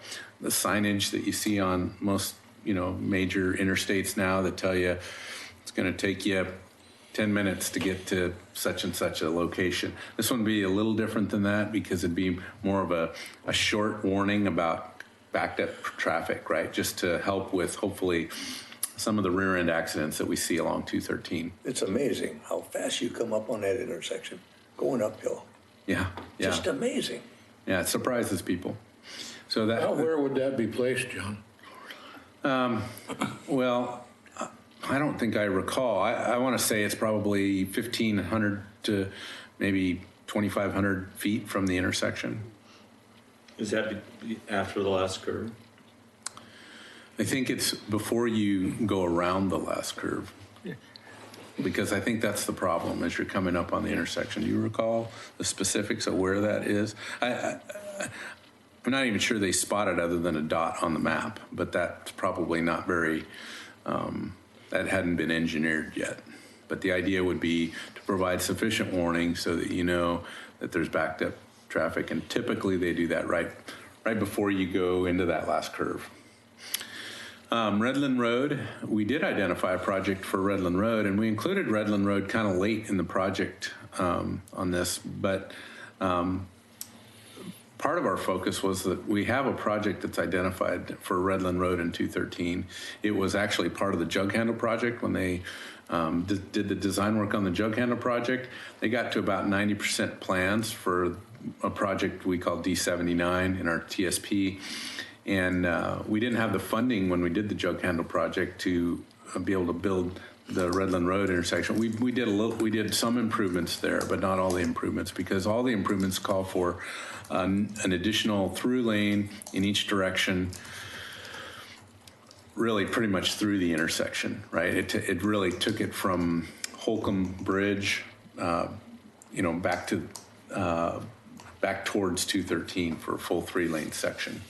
signage that you see on most major interstates now that tell you it's going to take you 10 minutes to get to such and such a location. This one would be a little different than that, because it'd be more of a short warning about backed up traffic, right? Just to help with, hopefully, some of the rear end accidents that we see along 213. It's amazing how fast you come up on that intersection, going uphill. Yeah. Just amazing. Yeah, it surprises people. So that. Where would that be placed, John? Well, I don't think I recall. I want to say it's probably 1,500 to maybe 2,500 feet from the intersection. Is that after the last curve? I think it's before you go around the last curve. Because I think that's the problem as you're coming up on the intersection. Do you recall the specifics of where that is? I'm not even sure they spot it other than a dot on the map, but that's probably not very, that hadn't been engineered yet. But the idea would be to provide sufficient warning so that you know that there's backed up traffic, and typically they do that right before you go into that last curve. Redland Road, we did identify a project for Redland Road, and we included Redland Road kind of late in the project on this, but part of our focus was that we have a project that's identified for Redland Road in 213. It was actually part of the jug handle project when they did the design work on the jug handle project. They got to about 90% plans for a project we call D79 in our TSP. And we didn't have the funding when we did the jug handle project to be able to build the Redland Road intersection. We did some improvements there, but not all the improvements, because all the improvements call for an additional through lane in each direction, really pretty much through the intersection, right? It really took it from Holcomb Bridge, back towards 213 for a full 3-lane section.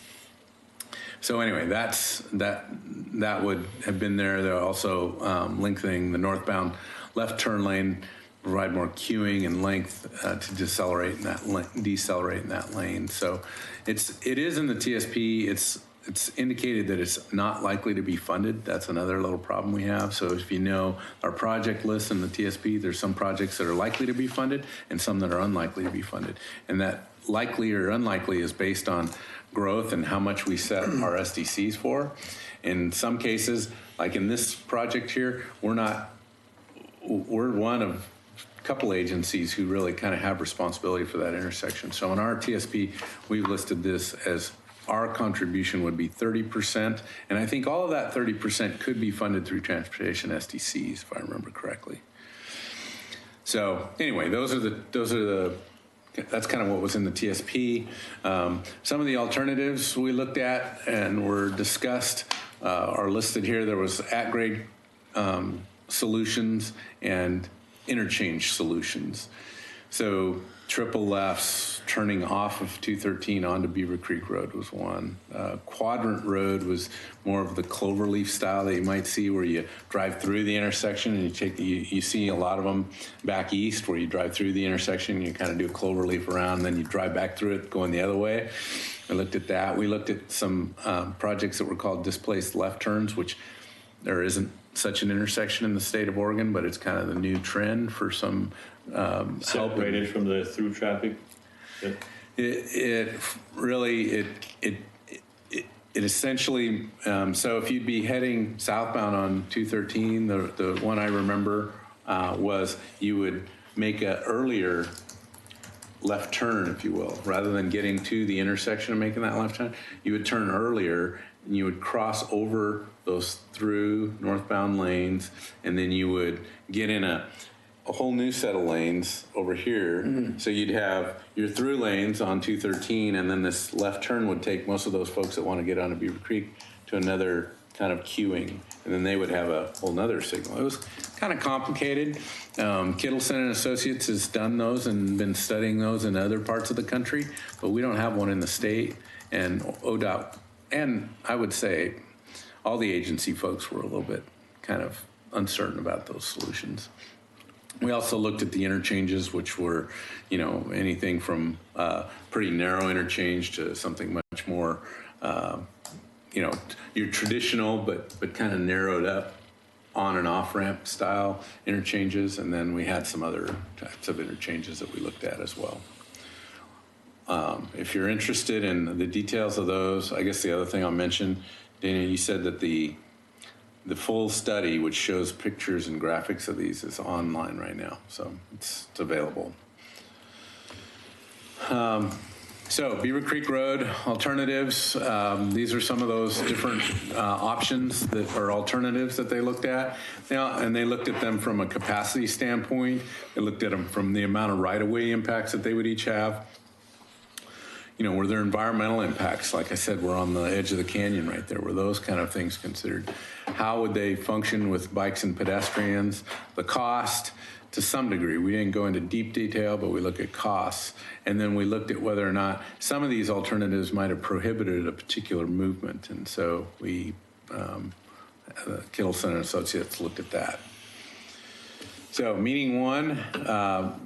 So anyway, that would have been there. They're also lengthening the northbound left turn lane, provide more queuing and length to decelerate in that lane. So it is in the TSP. It's indicated that it's not likely to be funded. That's another little problem we have. So if you know our project list in the TSP, there's some projects that are likely to be funded and some that are unlikely to be funded. And that likely or unlikely is based on growth and how much we set our SDCs for. In some cases, like in this project here, we're one of a couple agencies who really kind of have responsibility for that intersection. So in our TSP, we've listed this as our contribution would be 30%. And I think all of that 30% could be funded through transportation SDCs, if I remember correctly. So anyway, that's kind of what was in the TSP. Some of the alternatives we looked at and were discussed are listed here. There was at-grade solutions and interchange solutions. So triple lefts turning off of 213 onto Beaver Creek Road was one. Quadrant Road was more of the cloverleaf style that you might see, where you drive through the intersection and you see a lot of them back east, where you drive through the intersection and you kind of do a cloverleaf around, and then you drive back through it going the other way. We looked at that. We looked at some projects that were called displaced left turns, which there isn't such an intersection in the state of Oregon, but it's kind of the new trend for some separated from the through traffic. It essentially, so if you'd be heading southbound on 213, the one I remember was you would make an earlier left turn, if you will, rather than getting to the intersection and making that left turn. You would turn earlier and you would cross over those through northbound lanes, and then you would get in a whole new set of lanes over here. Mm-hmm. So you'd have your through lanes on 213, and then this left turn would take most of those folks that want to get onto Beaver Creek to another kind of queuing, and then they would have a whole nother signal. It was kind of complicated. Kittleson and Associates has done those and been studying those in other parts of the country, but we don't have one in the state. And ODOT, and I would say all the agency folks were a little bit kind of uncertain about those solutions. We also looked at the interchanges, which were, anything from pretty narrow interchange to something much more, your traditional but kind of narrowed up on and off ramp style interchanges. And then we had some other types of interchanges that we looked at as well. If you're interested in the details of those, I guess the other thing I'll mention, Dana, you said that the full study, which shows pictures and graphics of these, is online right now, so it's available. So Beaver Creek Road alternatives, these are some of those different options that are alternatives that they looked at. And they looked at them from a capacity standpoint. They looked at them from the amount of right-of-way impacts that they would each have. Were there environmental impacts? Like I said, we're on the edge of the canyon right there. Were those kind of things considered? How would they function with bikes and pedestrians? The cost, to some degree. We didn't go into deep detail, but we looked at costs. And then we looked at whether or not some of these alternatives might have prohibited a particular movement. And so we, Kittleson and Associates, looked at that. So meeting one,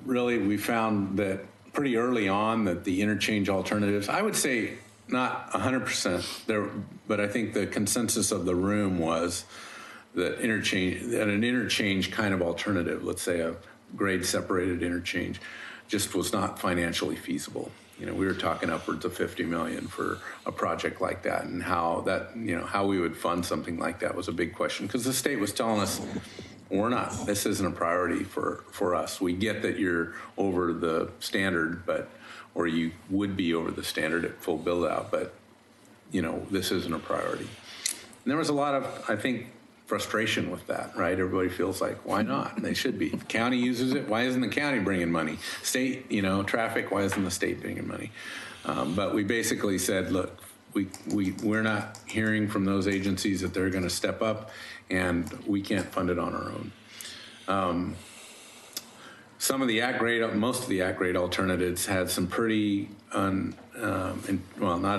really we found that pretty early on that the interchange alternatives, I would say not 100% there, but I think the consensus of the room was that an interchange kind of alternative, let's say a grade separated interchange, just was not financially feasible. we were talking upwards of 50 million for a project like that, and how we would fund something like that was a big question, because the state was telling us, this isn't a priority for us. We get that you're over the standard, or you would be over the standard at full build out, but this isn't a priority. And there was a lot of, I think, frustration with that, right? Everybody feels like, why not? They should be. The county uses it. Why isn't the county bringing money? State, traffic, why isn't the state bringing money? But we basically said, look, we're not hearing from those agencies that they're going to step up, and we can't fund it on our own. Some of the most of the at-grade alternatives had some pretty, not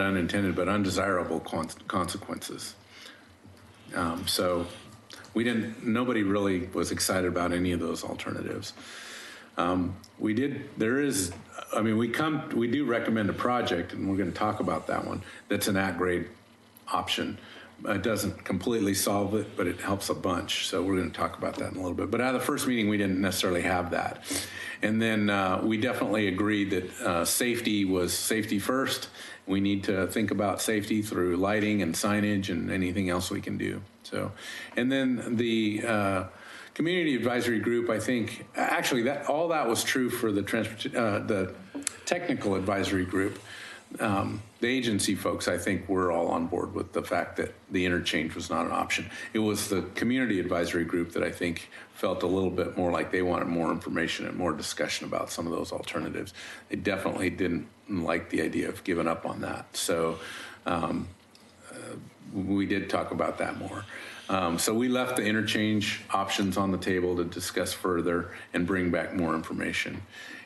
unintended, but undesirable consequences. So nobody really was excited about any of those alternatives. We do recommend a project, and we're going to talk about that one, that's an at-grade option. It doesn't completely solve it, but it helps a bunch. So we're going to talk about that in a little bit. But out of the first meeting, we didn't necessarily have that. And then we definitely agreed that safety was safety first. We need to think about safety through lighting and signage and anything else we can do. So, and then the community advisory group, I think, actually all that was true for the technical advisory group. The agency folks, I think, were all on board with the fact that the interchange was not an option. It was the community advisory group that I think felt a little bit more like they wanted more information and more discussion about some of those alternatives. They definitely didn't like the idea of giving up on that. So we did talk about that more. So we left the interchange options on the table to discuss further and bring back more information.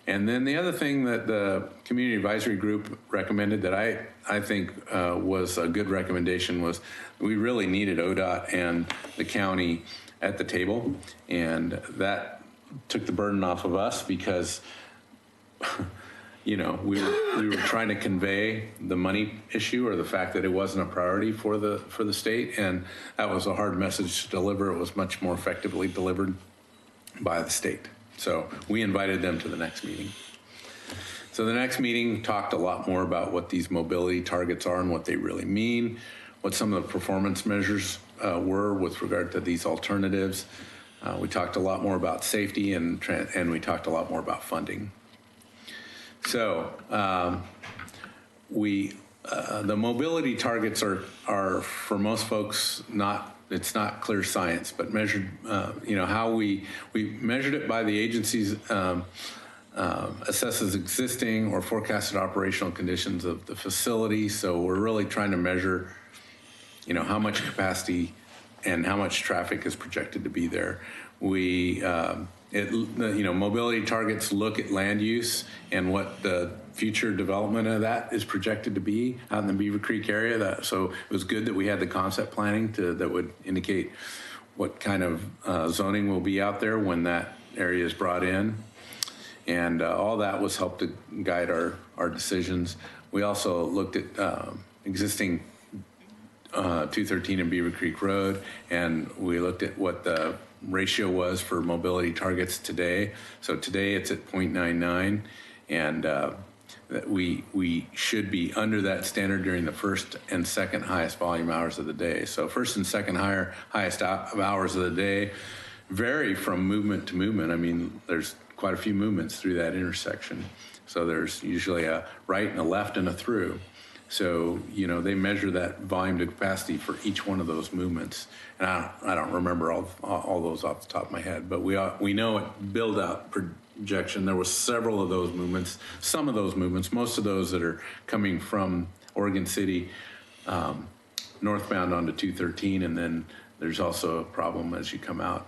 And then the other thing that the community advisory group recommended that I think was a good recommendation was we really needed ODOT and the county at the table, and that took the burden off of us because we were trying to convey the money issue or the fact that it wasn't a priority for the state, and that was a hard message to deliver. It was much more effectively delivered by the state. So we invited them to the next meeting. So the next meeting talked a lot more about what these mobility targets are and what they really mean, what some of the performance measures were with regard to these alternatives. We talked a lot more about safety and we talked a lot more about funding. So the mobility targets are for most folks it's not clear science, but measured, how we measured it by the agency's assesses existing or forecasted operational conditions of the facility. So we're really trying to measure, how much capacity and how much traffic is projected to be there. Mobility targets look at land use and what the future development of that is projected to be out in the Beaver Creek area. So it was good that we had the concept planning that would indicate what kind of zoning will be out there when that area is brought in. And all that was helped to guide our decisions. We also looked at existing 213 and Beaver Creek Road, and we looked at what the ratio was for mobility targets today. So today it's at 0.99, and that we should be under that standard during the first and second highest volume hours of the day. So first and second highest hours of the day vary from movement to movement. I mean, there's quite a few movements through that intersection. So there's usually a right and a left and a through. So, they measure that volume to capacity for each one of those movements. And I don't remember all those off the top of my head, but we know it build out projection. There were several of those movements, some of those movements, most of those that are coming from Oregon City, northbound onto 213. And then there's also a problem as you come out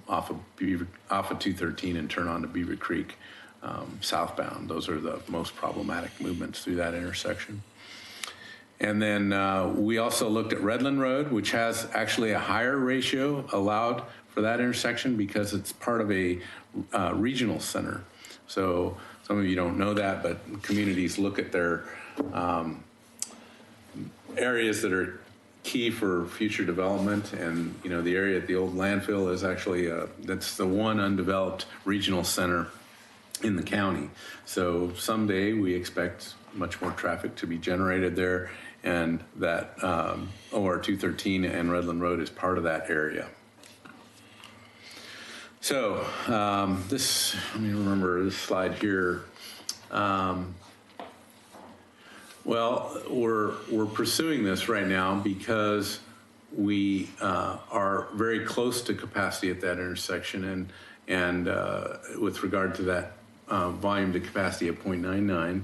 off of 213 and turn onto Beaver Creek southbound. Those are the most problematic movements through that intersection. And then we also looked at Redland Road, which has actually a higher ratio allowed for that intersection because it's part of a regional center. So some of you don't know that, but communities look at their areas that are key for future development. And, the area at the old landfill is actually, that's the one undeveloped regional center in the county. So someday we expect much more traffic to be generated there, and that OR 213 and Redland Road is part of that area. So this, let me remember this slide here. Well, we're pursuing this right now because we are very close to capacity at that intersection, and with regard to that volume to capacity of 0.99.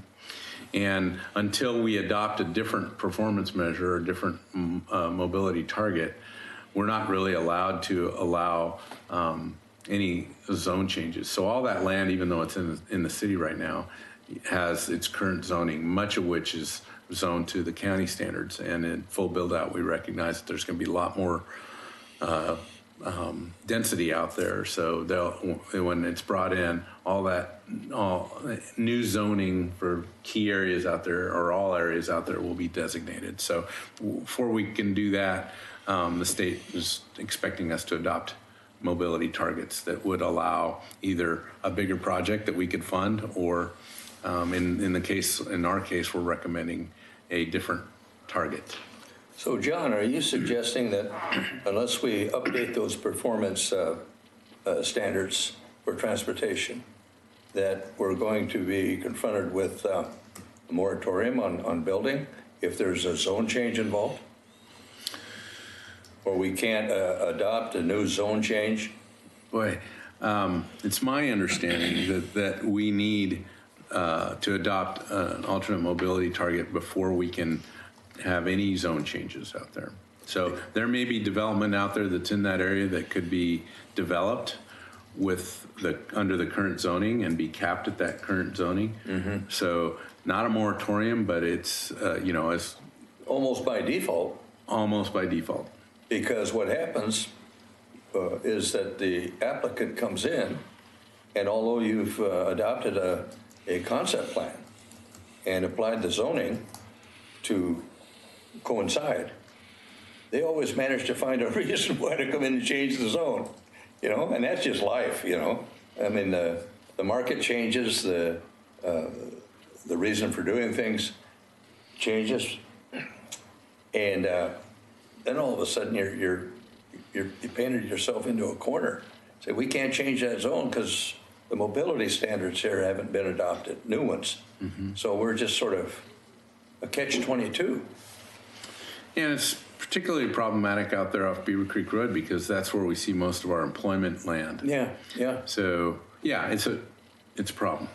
And until we adopt a different performance measure or different mobility target, we're not really allowed to allow any zone changes. So all that land, even though it's in the city right now, has its current zoning, much of which is zoned to the county standards. And in full build out, we recognize that there's going to be a lot more density out there. So when it's brought in, all new zoning for key areas out there, or all areas out there, will be designated. So before we can do that, the state is expecting us to adopt mobility targets that would allow either a bigger project that we could fund, or in our case, we're recommending a different target. So John, are you suggesting that unless we update those performance standards for transportation, that we're going to be confronted with a moratorium on building if there's a zone change involved? Or we can't adopt a new zone change? Boy, it's my understanding that we need to adopt an alternate mobility target before we can have any zone changes out there. So there may be development out there that's in that area that could be developed with under the current zoning and be capped at that current zoning. Mm-hmm. So not a moratorium, but it's as almost by default. Almost by default. Because what happens is that the applicant comes in, and although you've adopted a concept plan and applied the zoning to coincide, they always manage to find a reason why to come in and change the zone, and that's just life, I mean, the market changes, the reason for doing things changes, and then all of a sudden you painted yourself into a corner. Say, we can't change that zone because the mobility standards here haven't been adopted, new ones. Mm-hmm. So we're just sort of a catch-22. And it's particularly problematic out there off Beaver Creek Road because that's where we see most of our employment land. Yeah, yeah. So yeah, it's a problem.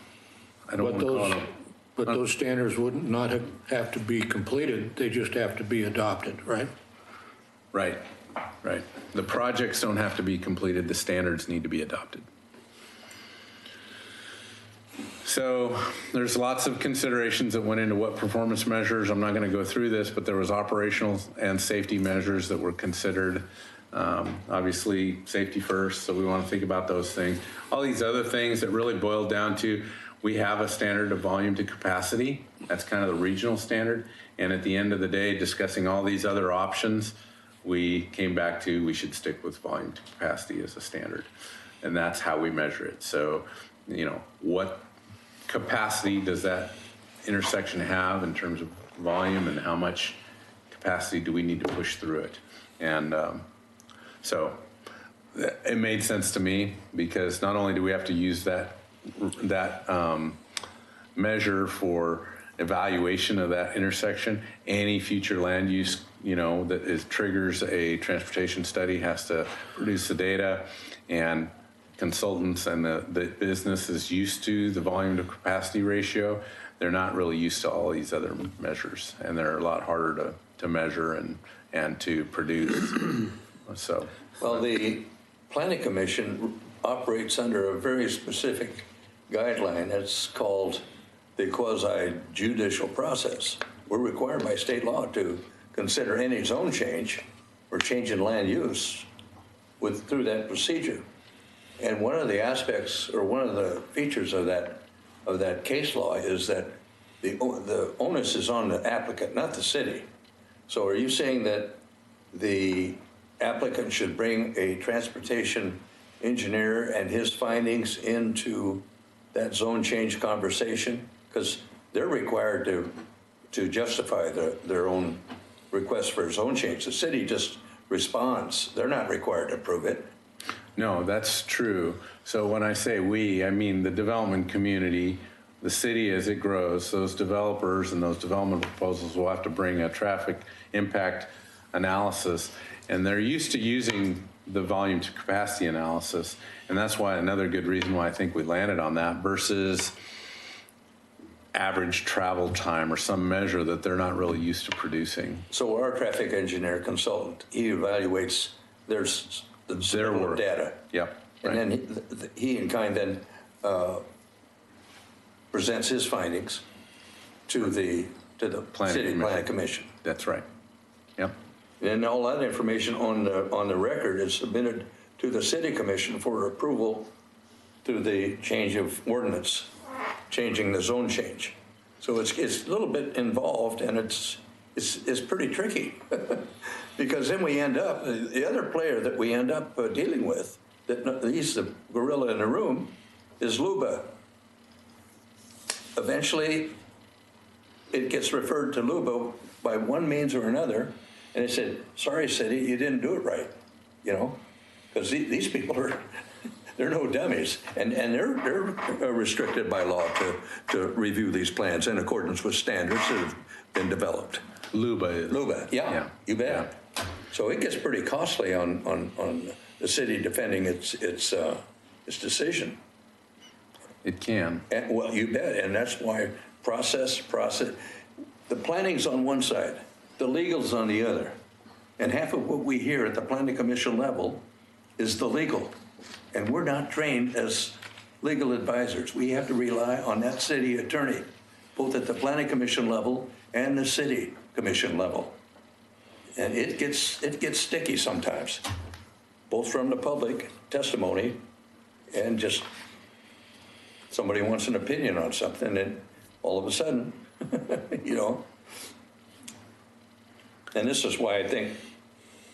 I don't want to call it. But those standards wouldn't not have to be completed. They just have to be adopted, right? Right. The projects don't have to be completed. The standards need to be adopted. So there's lots of considerations that went into what performance measures. I'm not going to go through this, but there was operational and safety measures that were considered. Obviously, safety first, so we want to think about those things. All these other things that really boil down to, we have a standard of volume to capacity. That's kind of the regional standard. And at the end of the day, discussing all these other options, we came back to we should stick with volume to capacity as a standard. And that's how we measure it. So, what capacity does that intersection have in terms of volume, and how much capacity do we need to push through it? And so it made sense to me, because not only do we have to use that measure for evaluation of that intersection, any future land use that triggers a transportation study has to produce the data, and consultants and the business is used to the volume to capacity ratio. They're not really used to all these other measures, and they're a lot harder to measure and to produce. So, well, the Planning Commission operates under a very specific guideline. It's called the quasi-judicial process. We're required by state law to consider any zone change or change in land use through that procedure. And one of the aspects, or one of the features of that case law, is that the onus is on the applicant, not the city. So are you saying that the applicant should bring a transportation engineer and his findings into that zone change conversation? Because they're required to justify their own request for a zone change. The city just responds. They're not required to approve it. No, that's true. So when I say we, I mean the development community, the city as it grows, those developers and those development proposals will have to bring a traffic impact analysis. And they're used to using the volume to capacity analysis. And that's why another good reason why I think we landed on that versus average travel time or some measure that they're not really used to producing. So our traffic engineer consultant, he evaluates their work. data. Yep. And right. then he in kind then presents his findings to the City Planning Commission. That's right. Yep. And all that information on the record is submitted to the City Commission for approval through the change of ordinance, changing the zone change. So it's a little bit involved, and it's pretty tricky because then we end up, the other player that we end up dealing with, that he's the gorilla in the room, is LUBA. Eventually, it gets referred to LUBA by one means or another, and they said, sorry, city, you didn't do it right, you know, because these people they're no dummies, and they're restricted by law to review these plans in accordance with standards that have been developed. LUBA is. LUBA, yeah, you bet. Yeah. So it gets pretty costly on the city defending its decision. It can. And, well, you bet, and that's why process. The planning's on one side, the legal's on the other, and half of what we hear at the planning commission level is the legal, and we're not trained as legal advisors. We have to rely on that city attorney, both at the planning commission level and the city commission level, and it gets sticky sometimes, both from the public testimony and just somebody wants an opinion on something, and all of a sudden, you know. And this is why I think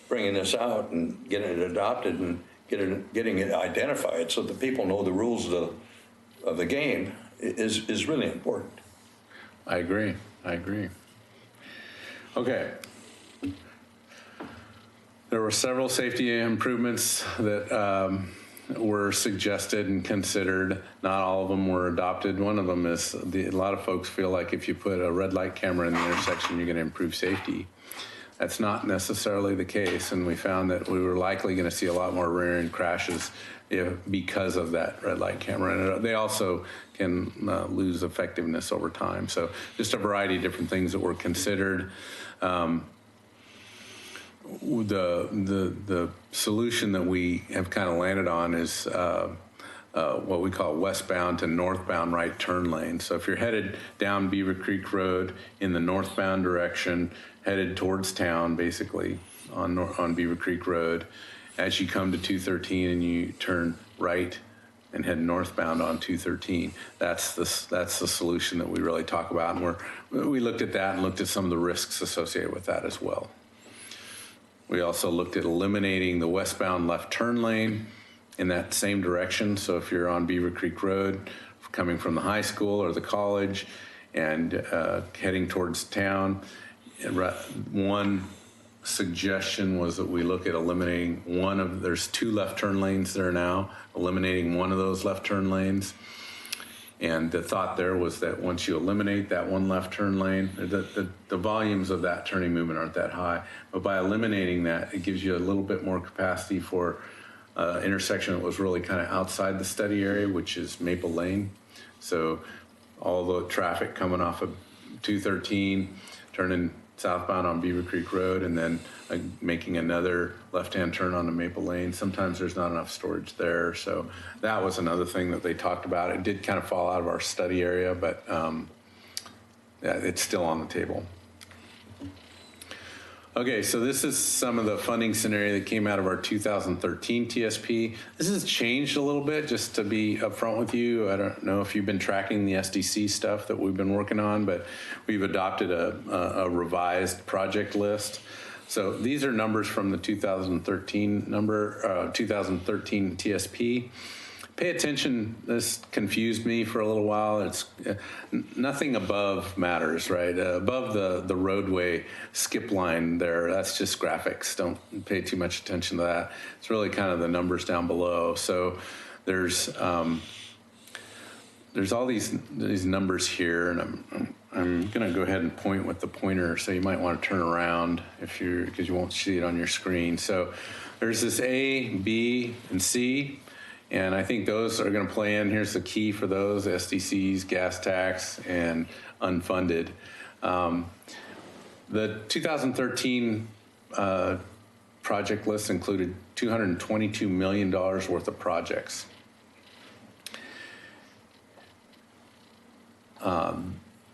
bringing this out and getting it adopted and getting it identified so that people know the rules of the game is really important. I agree. Okay. There were several safety improvements that were suggested and considered. Not all of them were adopted. One of them is a lot of folks feel like if you put a red light camera in the intersection, you're going to improve safety. That's not necessarily the case, and we found that we were likely going to see a lot more rear-end crashes because of that red light camera. And they also can lose effectiveness over time. So just a variety of different things that were considered. The solution that we have kind of landed on is what we call westbound to northbound right turn lane. So if you're headed down Beaver Creek Road in the northbound direction, headed towards town, basically on Beaver Creek Road, as you come to 213 and you turn right and head northbound on 213, that's the solution that we really talk about. And we looked at that and looked at some of the risks associated with that as well. We also looked at eliminating the westbound left turn lane in that same direction. So if you're on Beaver Creek Road, coming from the high school or the college and heading towards town, one suggestion was that we look at eliminating there's 2 left turn lanes there now, eliminating one of those left turn lanes. And the thought there was that once you eliminate that one left turn lane, the volumes of that turning movement aren't that high. But by eliminating that, it gives you a little bit more capacity for intersection that was really kind of outside the study area, which is Maple Lane. So all the traffic coming off of 213, turning southbound on Beaver Creek Road, and then making another left-hand turn onto Maple Lane. Sometimes there's not enough storage there. So that was another thing that they talked about. It did kind of fall out of our study area, but yeah, it's still on the table. Okay, so this is some of the funding scenario that came out of our 2013 TSP. This has changed a little bit, just to be upfront with you. I don't know if you've been tracking the SDC stuff that we've been working on, but we've adopted a revised project list. So these are numbers from the 2013 TSP. pay attention. This confused me for a little while. It's nothing above matters, right? Above the roadway skip line there, that's just graphics. Don't pay too much attention to that. It's really kind of the numbers down below. So there's all these numbers here, and I'm going to go ahead and point with the pointer, so you might want to turn around because you won't see it on your screen. So there's this A, B, and C, and I think those are going to play in. Here's the key for those: SDCs, gas tax, and unfunded. The 2013 project list included $222 million worth of projects.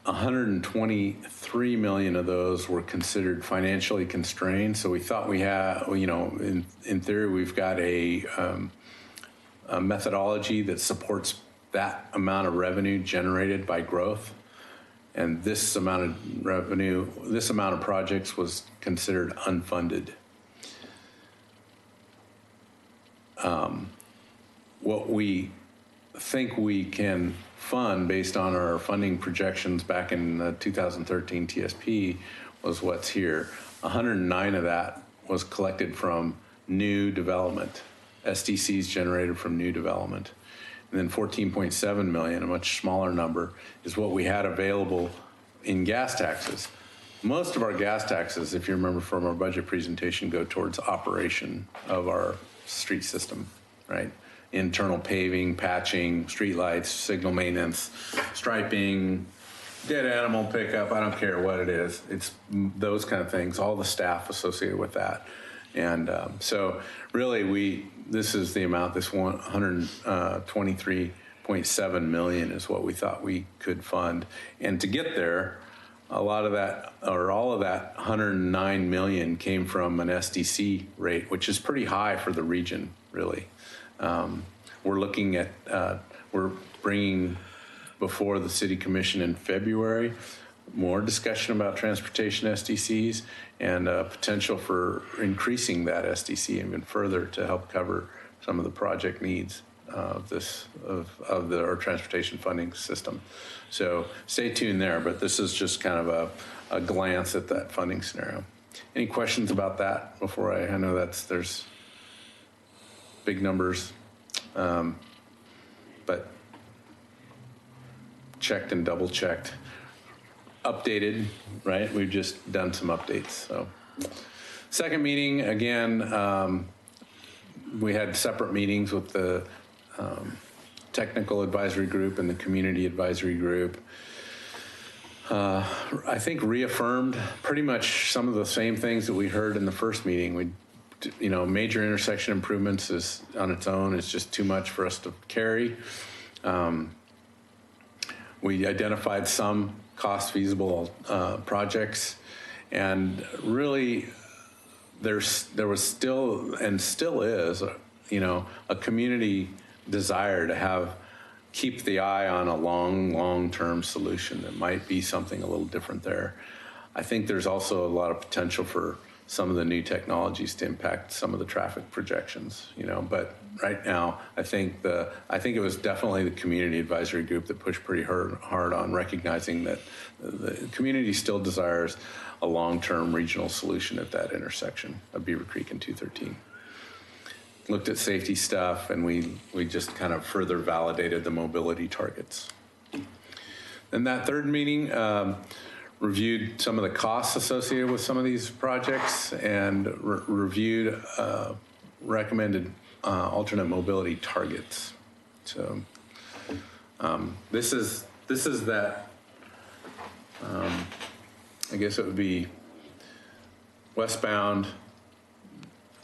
123 million of those were considered financially constrained. So we thought we had, in theory, we've got a methodology that supports that amount of revenue generated by growth. And this amount of revenue, this amount of projects was considered unfunded. What we think we can fund based on our funding projections back in the 2013 TSP was what's here. 109 of that was collected from new development, SDCs generated from new development. And then 14.7 million, a much smaller number, is what we had available in gas taxes. Most of our gas taxes, if you remember from our budget presentation, go towards operation of our street system, right? Internal paving, patching, streetlights, signal maintenance, striping, dead animal pickup, I don't care what it is. It's those kind of things, all the staff associated with that. And so really this is the amount, this 123.7 million is what we thought we could fund. And to get there, a lot of that, or all of that 109 million came from an SDC rate, which is pretty high for the region, really. We're looking at, we're bringing before the City Commission in February more discussion about transportation SDCs and potential for increasing that SDC even further to help cover some of the project needs of our transportation funding system. So stay tuned there, but this is just kind of a glance at that funding scenario. Any questions about that before I know there's big numbers, but checked and double checked. Updated, right? We've just done some updates. So second meeting, again, we had separate meetings with the technical advisory group and the community advisory group. I think reaffirmed pretty much some of the same things that we heard in the first meeting. Major intersection improvements is on its own is just too much for us to carry. We identified some cost feasible projects, and really there was still and still is a community desire to keep the eye on a long-term solution that might be something a little different there. I think there's also a lot of potential for some of the new technologies to impact some of the traffic projections, but right now, I think it was definitely the community advisory group that pushed pretty hard on recognizing that the community still desires a long-term regional solution at that intersection of Beaver Creek and 213. Looked at safety stuff, and we just kind of further validated the mobility targets. In that third meeting, reviewed some of the costs associated with some of these projects and reviewed recommended alternate mobility targets. So this is that, I guess it would be westbound,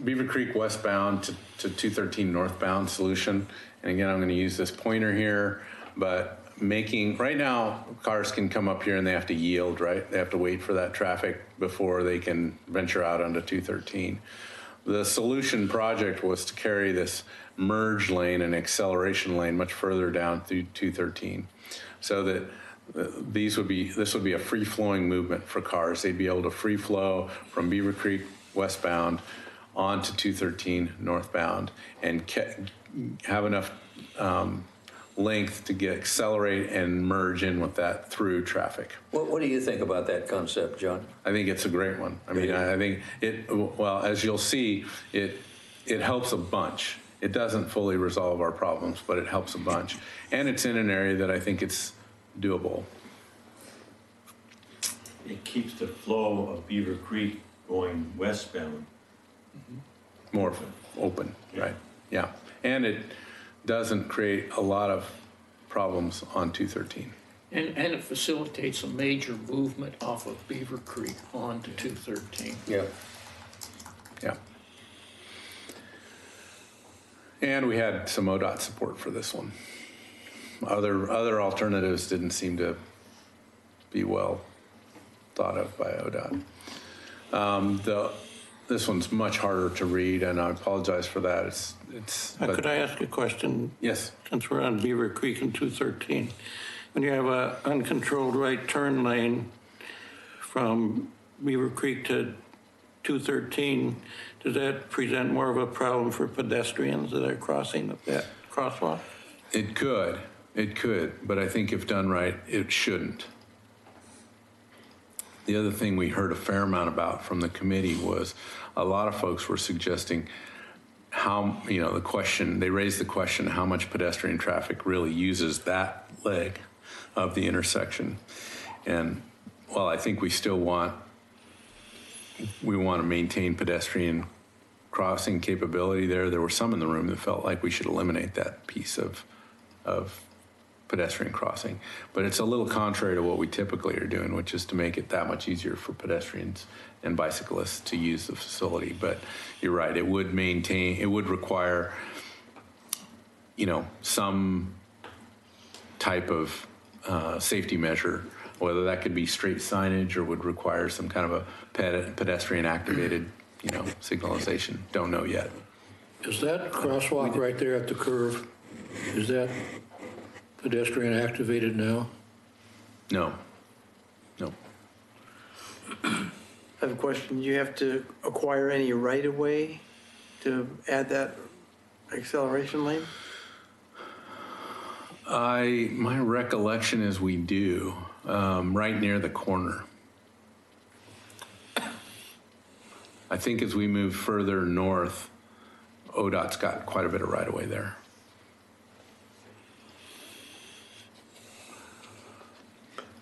Beaver Creek westbound to 213 northbound solution. And again, I'm going to use this pointer here, but right now, cars can come up here and they have to yield, right? They have to wait for that traffic before they can venture out onto 213. The solution project was to carry this merge lane and acceleration lane much further down through 213, so that this would be a free-flowing movement for cars. They'd be able to free flow from Beaver Creek westbound onto 213 northbound and have enough length to accelerate and merge in with that through traffic. What do you think about that concept, John? I think it's a great one. I mean, I think well, as you'll see, it helps a bunch. It doesn't fully resolve our problems, but it helps a bunch. And it's in an area that I think it's doable. It keeps the flow of Beaver Creek going westbound. More open, right? Yeah. And it doesn't create a lot of problems on 213. And it facilitates a major movement off of Beaver Creek onto 213. Yeah. Yeah. And we had some ODOT support for this one. Other alternatives didn't seem to be well thought of by ODOT. This one's much harder to read, and I apologize for that. Could I ask a question? Yes. Since we're on Beaver Creek and 213, when you have a uncontrolled right turn lane from Beaver Creek to 213, does that present more of a problem for pedestrians that are crossing that crosswalk? It could, but I think if done right, it shouldn't. The other thing we heard a fair amount about from the committee was a lot of folks were suggesting how, the question, they raised the question, how much pedestrian traffic really uses that leg of the intersection. And while I think we still want to maintain pedestrian crossing capability there were some in the room that felt like we should eliminate that piece of pedestrian crossing. But it's a little contrary to what we typically are doing, which is to make it that much easier for pedestrians and bicyclists to use the facility. But you're right, it would require, some type of safety measure, whether that could be straight signage or would require some kind of a pedestrian activated, signalization. Don't know yet. Is that crosswalk right there at the curve, is that pedestrian activated now? No. I have a question. Do you have to acquire any right-of-way to add that acceleration lane? My recollection is we do, right near the corner. I think as we move further north, ODOT's got quite a bit of right-of-way there.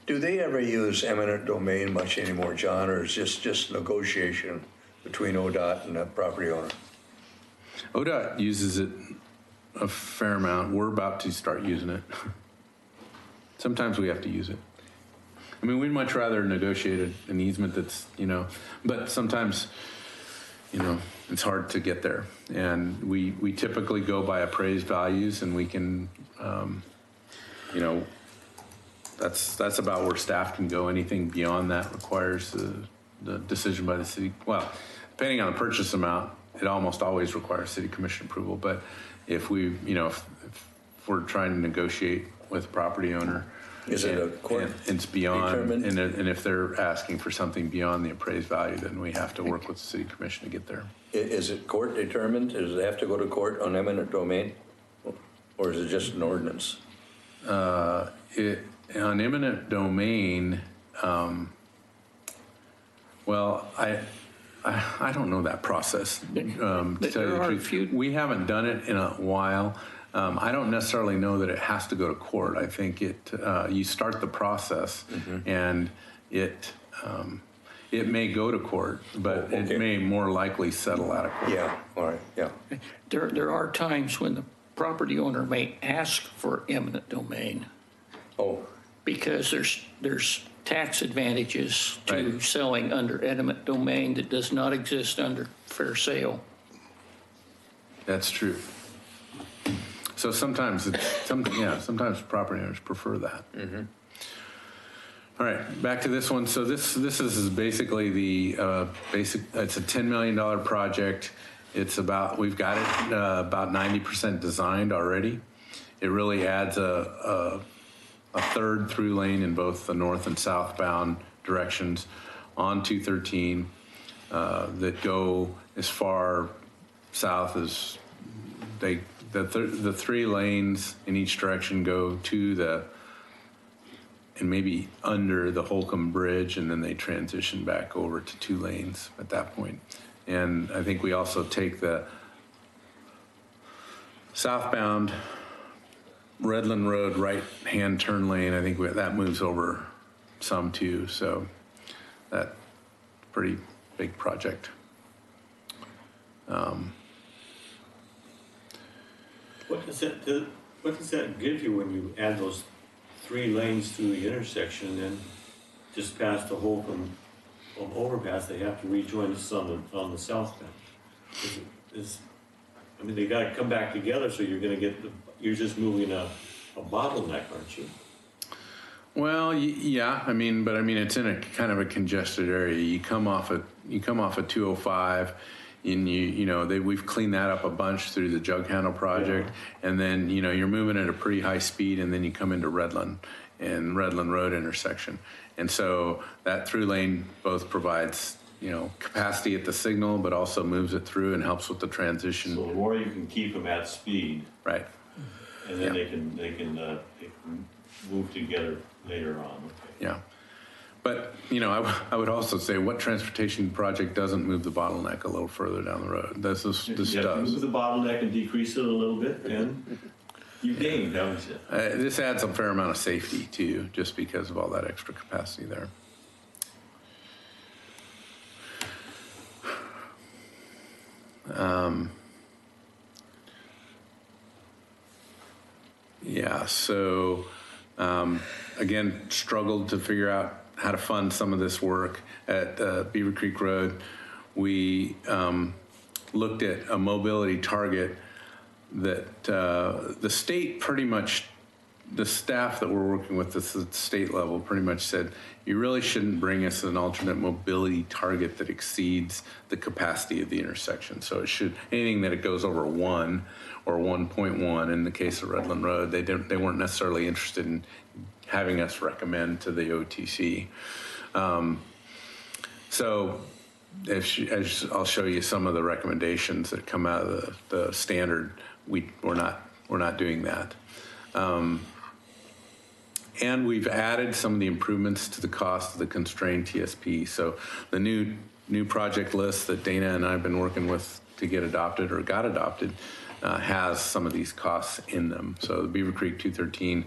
Do they ever use eminent domain much anymore, John, or is this just negotiation between ODOT and the property owner? ODOT uses it a fair amount. We're about to start using it. Sometimes we have to use it. I mean, we'd much rather negotiate an easement that's, but sometimes, it's hard to get there. And we typically go by appraised values, and we can, that's about where staff can go. Anything beyond that requires the decision by the city. Well, depending on the purchase amount, it almost always requires city commission approval. But if if we're trying to negotiate with a property owner, is it a court it's beyond, determined? and if they're asking for something beyond the appraised value, then we have to work with the city commission to get there. Is it court determined? Does it have to go to court on eminent domain? Or is it just an ordinance? On eminent domain, well, I don't know that process. To tell you the truth, we haven't done it in a while. I don't necessarily know that it has to go to court. I think you start the process, and it may go to court, but it may more likely settle out of court. Yeah. All right. Yeah. There are times when the property owner may ask for eminent domain. Oh. Because there's tax advantages to selling under eminent domain that does not exist under fair sale. That's true. So sometimes sometimes property owners prefer that. All right, back to this one. So this is basically the it's a $10 million project. We've got it about 90% designed already. It really adds a third through lane in both the north and southbound directions on 213 that go as far south as the 3 lanes in each direction go to and maybe under the Holcomb Bridge, and then they transition back over to 2 lanes at that point. And I think we also take the southbound Redland Road right-hand turn lane. I think that moves over some too, so that's a pretty big project. What does that give you when you add those 3 lanes through the intersection and then just past the Holcomb overpass, they have to rejoin us on the southbound? I mean, they gotta come back together, so you're just moving a bottleneck, aren't you? Well, yeah, but it's in a kind of a congested area. You come off of 205, and we've cleaned that up a bunch through the Jug Handle project, and then you're moving at a pretty high speed, and then you come into Redland and Redland Road intersection, and so that through lane both provides capacity at the signal, but also moves it through and helps with the transition. So the more you can keep them at speed, right, and then they can move together later on. Okay. Yeah. But, I would also say what transportation project doesn't move the bottleneck a little further down the road? This does. Move the bottleneck and decrease it a little bit, and you gain, don't you? This adds a fair amount of safety too, just because of all that extra capacity there. So again, struggled to figure out how to fund some of this work at Beaver Creek Road. We looked at a mobility target that the state pretty much, the staff that we're working with at the state level pretty much said, you really shouldn't bring us an alternate mobility target that exceeds the capacity of the intersection. So it should, anything that it goes over 1 or 1.1 in the case of Redland Road, they weren't necessarily interested in having us recommend to the OTC. So I'll show you some of the recommendations that come out of the standard. We're not doing that. And we've added some of the improvements to the cost of the constrained TSP. So the new project list that Dana and I have been working with to get adopted or got adopted has some of these costs in them. So the Beaver Creek 213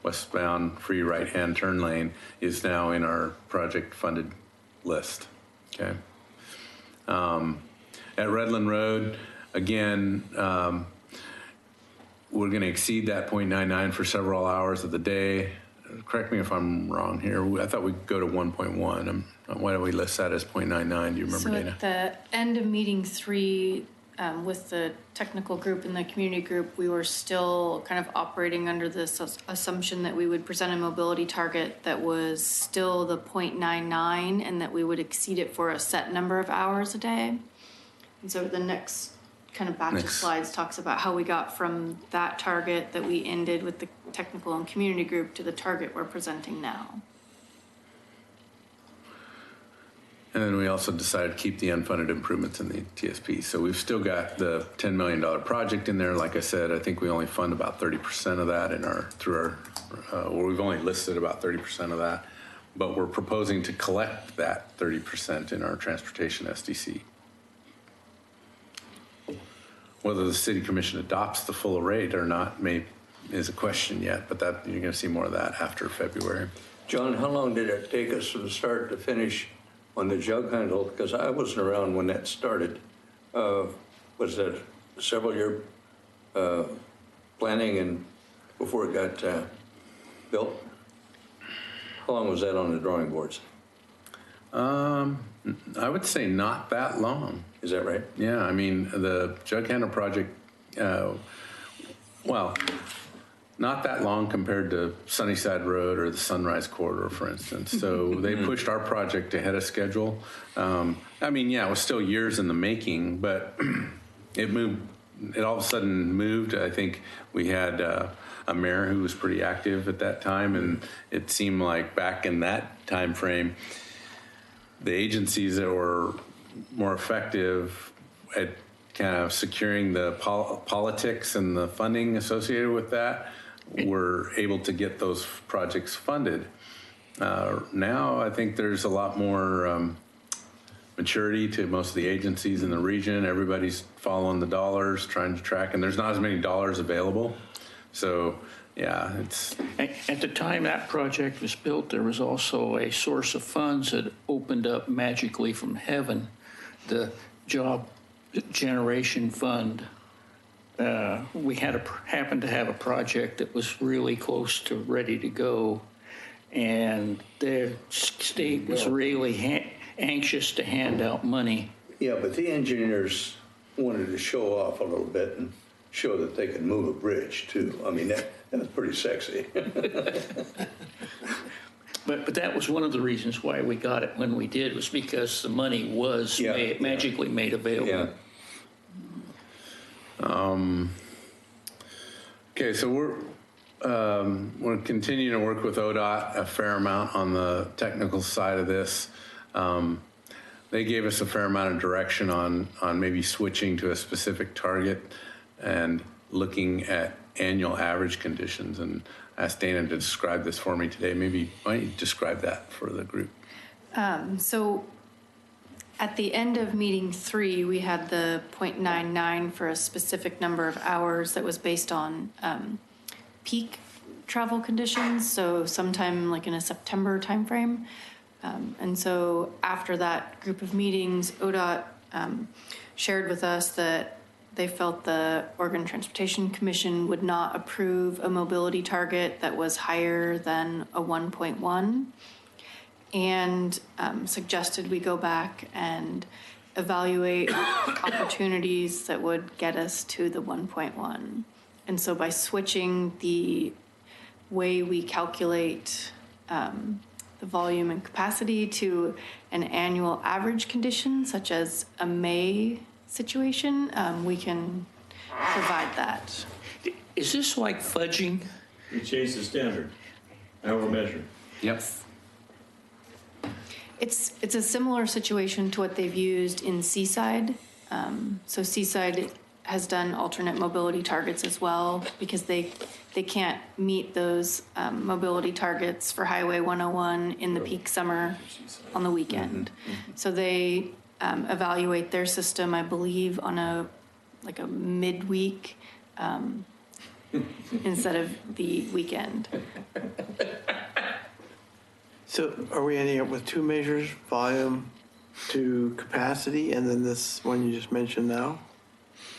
westbound free right-hand turn lane is now in our project funded list, okay? At Redland Road, again, we're gonna exceed that 0.99 for several hours of the day. Correct me if I'm wrong here. I thought we'd go to 1.1. Why do we list that as 0.99? Do you remember, Dana? So at the end of meeting 3, with the technical group and the community group, we were still kind of operating under this assumption that we would present a mobility target that was still the 0.99 and that we would exceed it for a set number of hours a day. And so the next kind of batch of slides talks about how we got from that target that we ended with the technical and community group to the target we're presenting now. And then we also decided to keep the unfunded improvements in the TSP. So we've still got the $10 million project in there. Like I said, I think we only fund about 30% of that we've only listed about 30% of that, but we're proposing to collect that 30% in our transportation SDC. Whether the City Commission adopts the full rate or not is a question yet, but that you're going to see more of that after February. John, how long did it take us from start to finish on the Jug Handle? Because I wasn't around when that started. Was that several year planning and before it got built? How long was that on the drawing boards? I would say not that long. Is that right? Yeah, I mean, the Jug Handle project, well, not that long compared to Sunnyside Road or the Sunrise Corridor, for instance. So they pushed our project ahead of schedule. I mean, yeah, it was still years in the making, but it all of a sudden moved. I think we had a mayor who was pretty active at that time, and it seemed like back in that time frame, the agencies that were more effective at kind of securing the politics and the funding associated with that, we're able to get those projects funded. Now I think there's a lot more maturity to most of the agencies in the region. Everybody's following the dollars, trying to track, and there's not as many dollars available. So yeah, it's... At the time that project was built, there was also a source of funds that opened up magically from heaven, the Job Generation Fund. We happened to have a project that was really close to ready to go, and the state was really anxious to hand out money. Yeah, but the engineers wanted to show off a little bit and show that they could move a bridge too. I mean, that was pretty sexy. But that was one of the reasons why we got it when we did, was because the money was magically made available. Yeah. Okay, so we're continuing to work with ODOT a fair amount on the technical side of this. They gave us a fair amount of direction on maybe switching to a specific target and looking at annual average conditions. And I asked Dana to describe this for me today. Maybe why don't you describe that for the group? So at the end of meeting 3, we had the 0.99 for a specific number of hours that was based on peak travel conditions. So sometime like in a September timeframe. And so after that group of meetings, ODOT shared with us that they felt the Oregon Transportation Commission would not approve a mobility target that was higher than a 1.1, and suggested we go back and evaluate opportunities that would get us to the 1.1. And so by switching the way we calculate the volume and capacity to an annual average condition, such as a May situation, we can provide that. Is this like fudging? You changed the standard, hour measure. Yep. It's a similar situation to what they've used in Seaside. So Seaside has done alternate mobility targets as well, because they can't meet those mobility targets for Highway 101 in the peak summer on the weekend. So they evaluate their system, I believe, on a midweek instead of the weekend. So are we ending up with two measures, volume to capacity, and then this one you just mentioned now?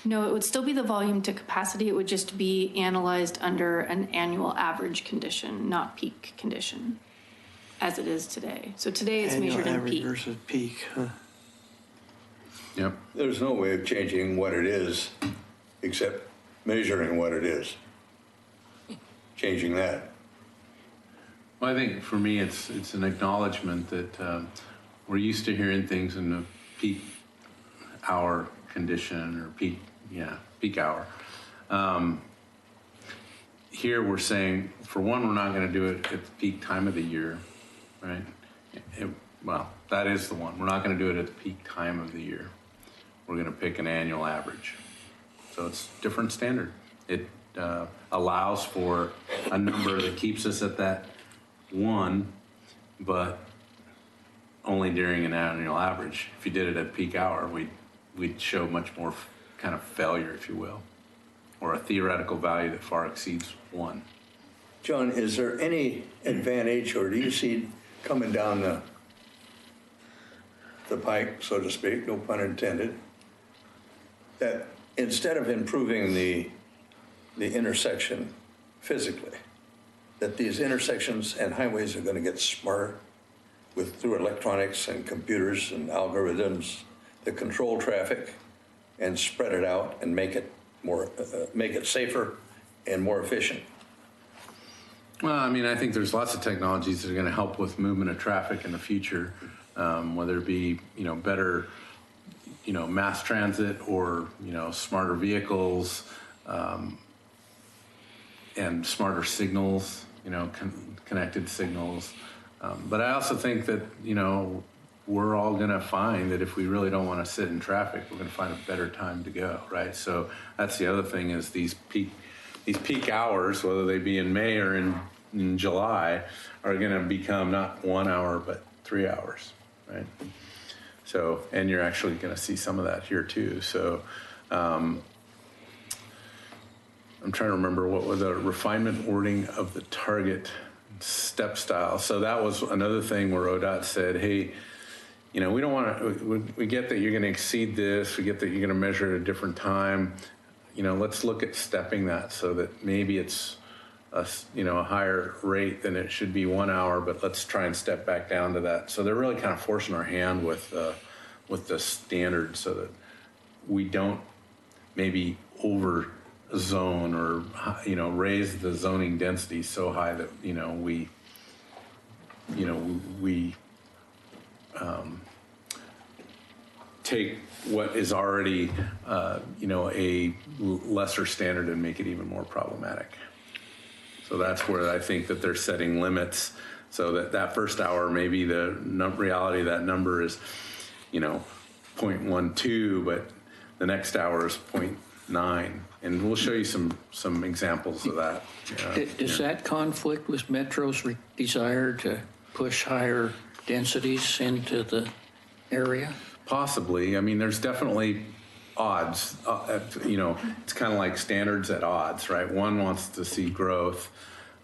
No, it would still be the volume to capacity. It would just be analyzed under an annual average condition, not peak condition, as it is today. So today it's measured in peak. Annual average versus peak, huh? Yep. There's no way of changing what it is except measuring what it is. Changing that. Well, I think for me, it's an acknowledgement that we're used to hearing things in the peak hour condition or peak hour. Here we're saying, for one, we're not going to do it at the peak time of the year, right? Well, that is the one. We're not going to do it at the peak time of the year. We're going to pick an annual average. So it's a different standard. It allows for a number that keeps us at that 1, but only during an annual average. If you did it at peak hour, we'd show much more kind of failure, if you will, or a theoretical value that far exceeds 1. John, is there any advantage, or do you see coming down the pipe, so to speak, no pun intended, that instead of improving the intersection physically, that these intersections and highways are going to get smarter through electronics and computers and algorithms that control traffic and spread it out and make it safer and more efficient? Well, I mean, I think there's lots of technologies that are going to help with movement of traffic in the future, whether it be, better, mass transit or, smarter vehicles and smarter signals, connected signals. But I also think that, we're all gonna find that if we really don't wanna sit in traffic, we're gonna find a better time to go, right? So that's the other thing is these peak hours, whether they be in May or in July, are gonna become not 1 hour, but 3 hours, right? So, and you're actually gonna see some of that here too. So, I'm trying to remember what was the refinement wording of the target step style. So that was another thing where ODOT said, hey, you know, we don't want to, we get that you're going to exceed this, we get that you're going to measure at a different time. You know, let's look at stepping that so that maybe it's a higher rate than it should be 1 hour, but let's try and step back down to that. So they're really kind of forcing our hand with the standard so that we don't maybe over zone or, you know, raise the zoning density so high that, we take what is already, a lesser standard and make it even more problematic. So that's where I think that they're setting limits so that first hour, maybe the reality of that number is, 0.12, but the next hour is 0.9. And we'll show you some examples of that. Does that conflict with Metro's desire to push higher densities into the area? Possibly. I mean, there's definitely odds. It's kind of like standards at odds, right? One wants to see growth,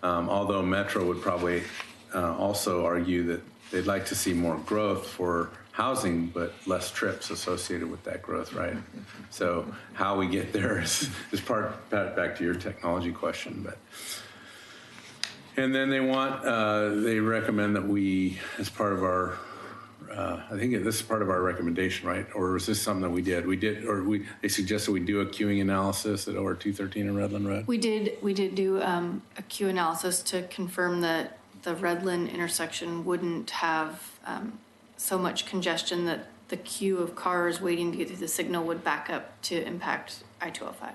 although Metro would probably also argue that they'd like to see more growth for housing, but less trips associated with that growth, right? So how we get there is part back to your technology question, but. And then they recommend that we, as part of our, I think this is part of our recommendation, right? Or is this something that we did? They suggested we do a queuing analysis at OR 213 in Redland Road? We did do a queue analysis to confirm that the Redland intersection wouldn't have so much congestion that the queue of cars waiting to get through the signal would back up to impact I-205.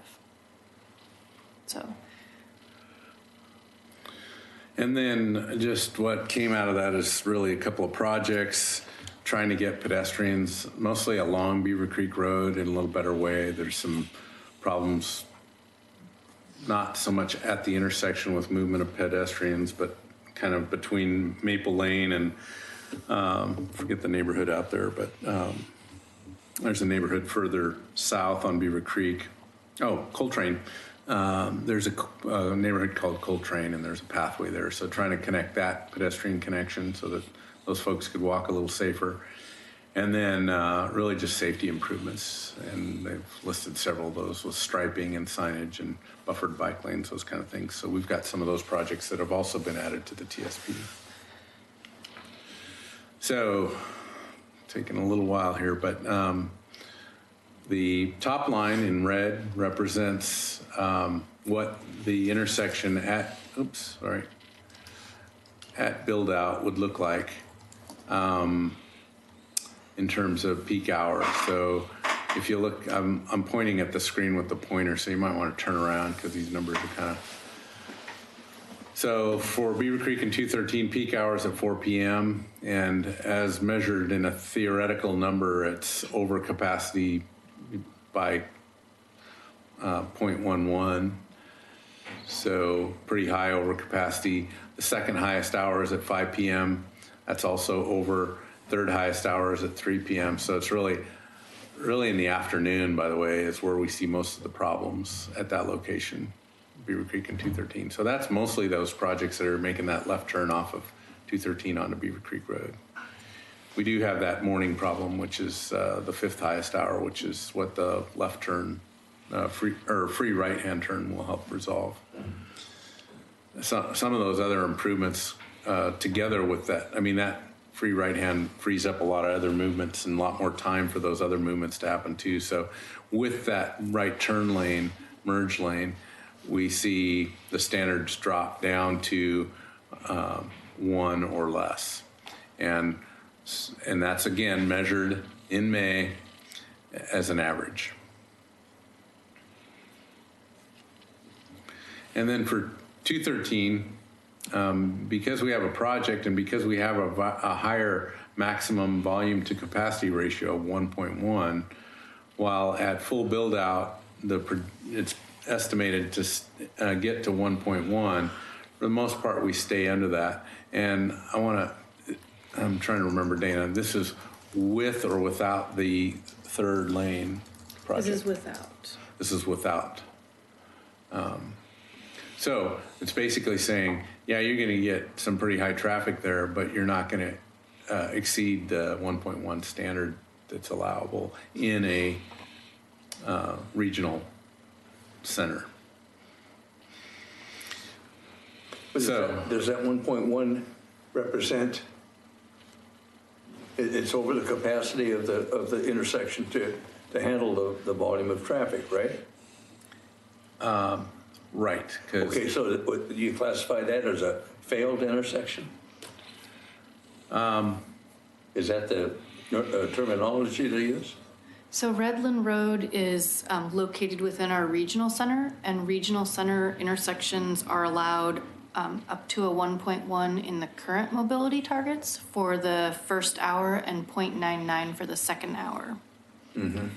So. And then just what came out of that is really a couple of projects trying to get pedestrians mostly along Beaver Creek Road in a little better way. There's some problems, not so much at the intersection with movement of pedestrians, but kind of between Maple Lane and forget the neighborhood out there, but there's a neighborhood further south on Beaver Creek. Oh, Coltrane. There's a neighborhood called Coltrane, and there's a pathway there. So trying to connect that pedestrian connection so that those folks could walk a little safer. And then really just safety improvements. And they've listed several of those with striping and signage and buffered bike lanes, those kind of things. So we've got some of those projects that have also been added to the TSP. So, taking a little while here, but the top line in red represents what the intersection at build out would look like in terms of peak hours. So if you look, I'm pointing at the screen with the pointer, so you might want to turn around because these numbers are kind of. So for Beaver Creek and 213 peak hours at 4 p.m. and as measured in a theoretical number, it's over capacity by 0.11. So pretty high over capacity. The second highest hour is at 5 p.m. That's also over. Third highest hour is at 3 p.m. So it's really in the afternoon, by the way, is where we see most of the problems at that location. Beaver Creek and 213. So that's mostly those projects that are making that left turn off of 213 onto Beaver Creek Road. We do have that morning problem, which is the fifth highest hour, which is what the left turn, free right-hand turn will help resolve. Some of those other improvements together with that, I mean, that free right-hand frees up a lot of other movements and a lot more time for those other movements to happen too. So with that right turn lane, merge lane, we see the standards drop down to 1 or less. And that's again measured in May as an average. And then for 213, because we have a project and because we have a higher maximum volume to capacity ratio of 1.1, while at full build out, it's estimated to get to 1.1. For the most part, we stay under that. And I'm trying to remember, Dana, this is with or without the third lane project? This is without. This is without. So it's basically saying, yeah, you're going to get some pretty high traffic there, but you're not going to exceed the 1.1 standard that's allowable in a regional center. So does that 1.1 represent? It's over the capacity of the intersection to handle the volume of traffic, right? Right. Okay, so do you classify that as a failed intersection? Is that the terminology they use? So Redland Road is located within our regional center, and regional center intersections are allowed up to a 1.1 in the current mobility targets for the first hour and 0.99 for the second hour. Mm-hmm.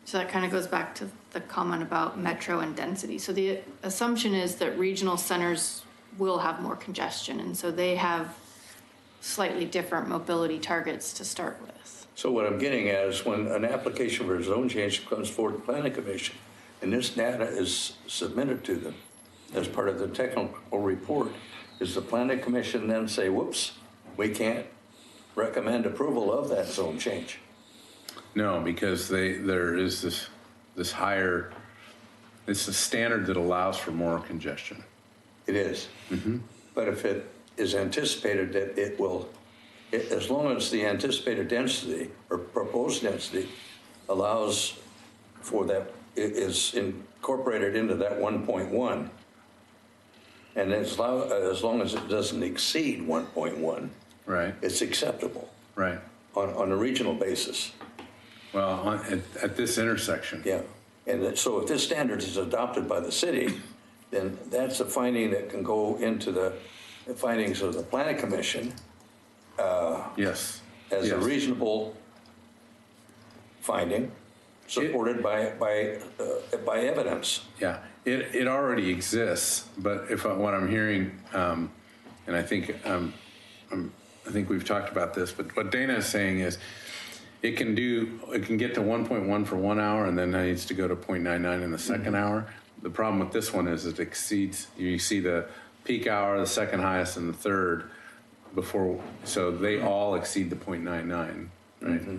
So that kind of goes back to the comment about metro and density. So the assumption is that regional centers will have more congestion, and so they have slightly different mobility targets to start with. So what I'm getting at is when an application for a zone change comes forward to the Planning Commission, and this data is submitted to them as part of the technical report, is the Planning Commission then say, whoops, we can't recommend approval of that zone change? No, because there is this higher, it's a standard that allows for more congestion. It is. Mm-hmm. But if it is anticipated that it will, as long as the anticipated density or proposed density allows for that, it is incorporated into that 1.1, and as long as it doesn't exceed 1.1, right, it's acceptable, right, on a regional basis. Well, at this intersection. Yeah, and so if this standard is adopted by the city, then that's a finding that can go into the findings of the Planning Commission. Yes. As a reasonable finding, supported by evidence. Yeah, it already exists, but what I'm hearing, and I think we've talked about this, but what Dana is saying is, it can get to 1.1 for 1 hour, and then it needs to go to 0.99 in the second hour. The problem with this one is it exceeds, you see the peak hour, the second highest, and the third so they all exceed the 0.99, right? Mm-hmm.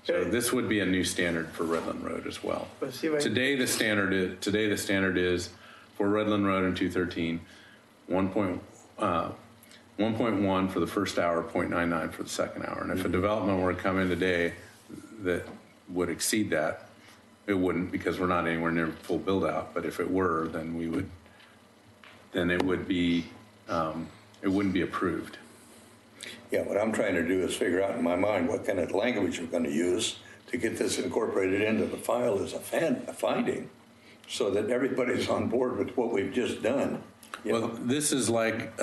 So this would be a new standard for Redland Road as well. Today the standard is for Redland Road and 213, 1.1 for the first hour, 0.99 for the second hour. And if a development were to come in today that would exceed that, it wouldn't, because we're not anywhere near full build out. But if it were, then it wouldn't be approved. Yeah, what I'm trying to do is figure out in my mind what kind of language we're going to use to get this incorporated into the file as a finding, so that everybody's on board with what we've just done. Well, this is like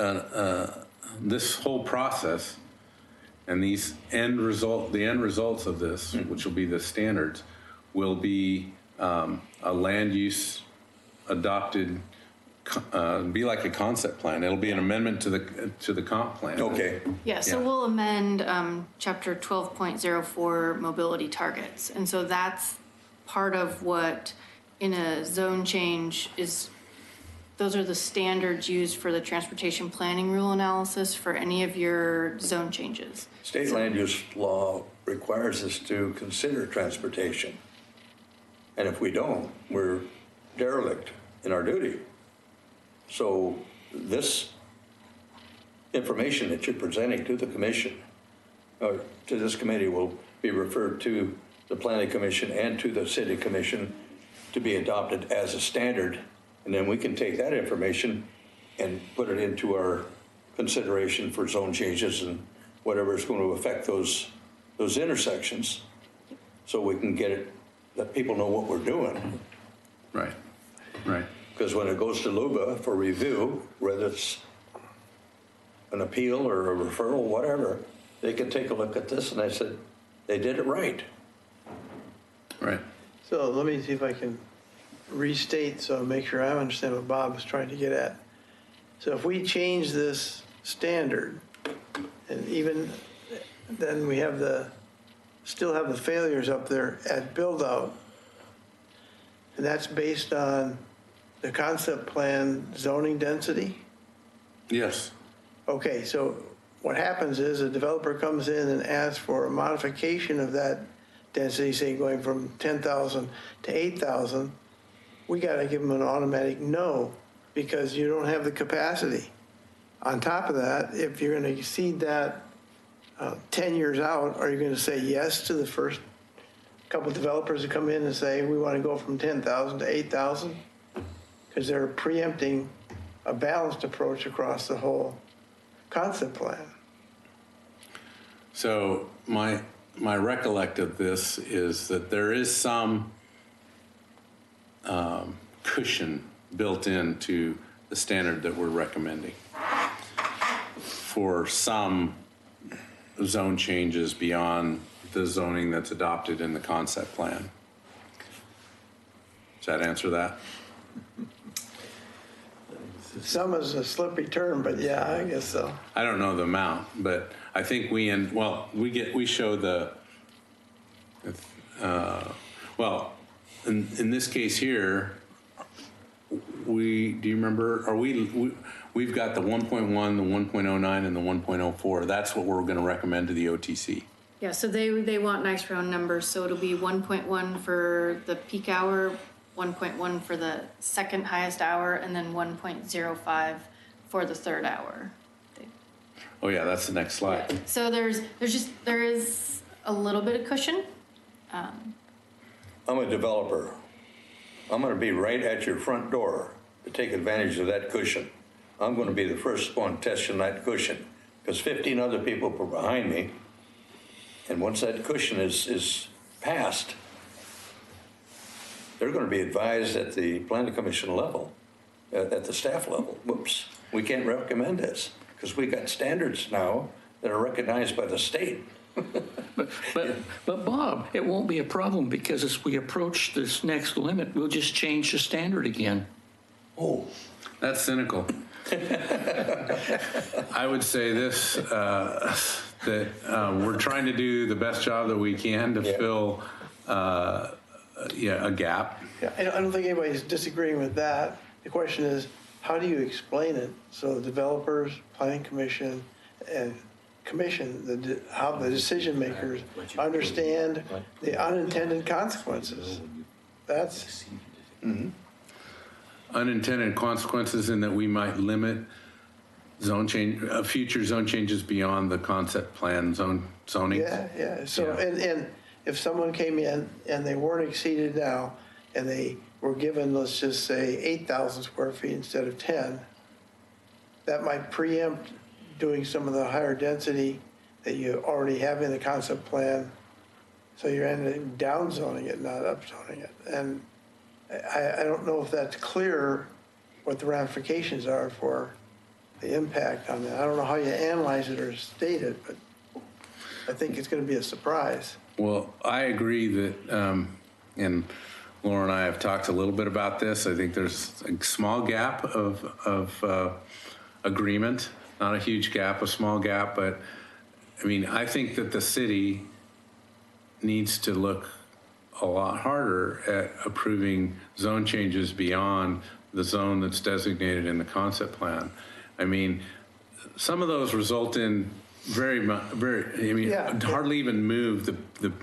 this whole process, and the end results of this, which will be the standards, will be a land use adopted. Be like a concept plan. It'll be an amendment to the comp plan. Okay. Yeah, so we'll amend chapter 12.04 mobility targets. And so that's part of what in a zone change is, those are the standards used for the transportation planning rule analysis for any of your zone changes. State land use law requires us to consider transportation. And if we don't, we're derelict in our duty. So this information that you're presenting to the commission, or to this committee, will be referred to the Planning Commission and to the City Commission to be adopted as a standard. And then we can take that information and put it into our consideration for zone changes and whatever is going to affect those intersections, so we can get it, let people know what we're doing. Right, right. Because when it goes to LUBA for review, whether it's an appeal or a referral, whatever, they could take a look at this, and I said, they did it right. Right. So let me see if I can restate, so make sure I understand what Bob was trying to get at. So if we change this standard, and even then we have still have the failures up there at build-out, and that's based on the concept plan zoning density? Yes. Okay, so what happens is a developer comes in and asks for a modification of that density, say going from 10,000 to 8,000, we got to give them an automatic no because you don't have the capacity. On top of that, if you're going to exceed that 10 years out, are you going to say yes to the first couple of developers that come in and say, we want to go from 10,000 to 8,000? Because they're preempting a balanced approach across the whole concept plan. So my recollect of this is that there is some cushion built into the standard that we're recommending for some zone changes beyond the zoning that's adopted in the concept plan. Does that answer that? Some is a slippery term, but yeah, I guess so. I don't know the amount, but I think we show the, in this case here, do you remember, we've got the 1.1, the 1.09, and the 1.04. That's what we're going to recommend to the OTC. Yeah, so they want nice round numbers, so it'll be 1.1 for the peak hour, 1.1 for the second highest hour, and then 1.05 for the third hour. Oh yeah, that's the next slide. So there is a little bit of cushion. I'm a developer. I'm going to be right at your front door to take advantage of that cushion. I'm going to be the first one testing that cushion because 15 other people were behind me. And once that cushion is passed, they're going to be advised at the planning commission level, at the staff level. Whoops, we can't recommend this because we got standards now that are recognized by the state. But Bob, it won't be a problem because as we approach this next limit, we'll just change the standard again. Oh, that's cynical. I would say this, that we're trying to do the best job that we can to fill a gap. Yeah, I don't think anybody's disagreeing with that. The question is, how do you explain it so the developers, planning commission, and how the decision makers understand the unintended consequences? That's unintended consequences in that we might limit future zone changes beyond the concept plan zoning. Yeah. So, and if someone came in and they weren't exceeded now, and they were given, let's just say, 8,000 square feet instead of 10, that might preempt doing some of the higher density that you already have in the concept plan. So you're ending up down zoning it, not up zoning it. And I don't know if that's clear what the ramifications are for the impact on that. I don't know how you analyze it or state it, but I think it's going to be a surprise. Well, I agree that, and Laura and I have talked a little bit about this. I think there's a small gap of agreement, not a huge gap, a small gap, but I mean, I think that the city needs to look a lot harder at approving zone changes beyond the zone that's designated in the concept plan. I mean, some of those result in hardly even move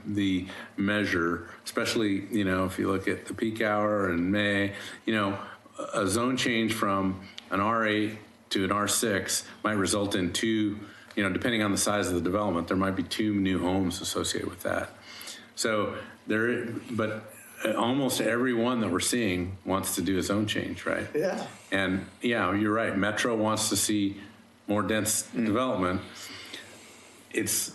the measure, especially, if you look at the peak hour in May, a zone change from an R8 to an R6 might result in two, depending on the size of the development, there might be 2 new homes associated with that. So but almost everyone that we're seeing wants to do a zone change, right? Yeah. And yeah, you're right. Metro wants to see more dense development. It's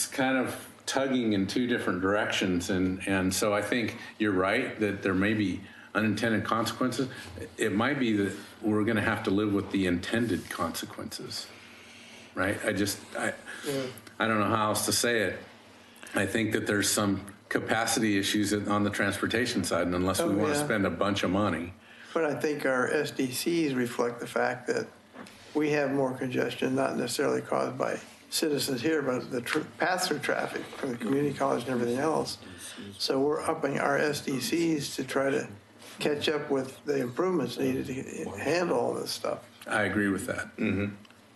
kind of tugging in 2 different directions. And so I think you're right that there may be unintended consequences. It might be that we're going to have to live with the intended consequences. right? I don't know how else to say it. I think that there's some capacity issues on the transportation side, and unless we want to spend a bunch of money. But I think our SDCs reflect the fact that we have more congestion, not necessarily caused by citizens here, but the pass-through traffic from the community college and everything else. So we're upping our SDCs to try to catch up with the improvements needed to handle all this stuff. I agree with that.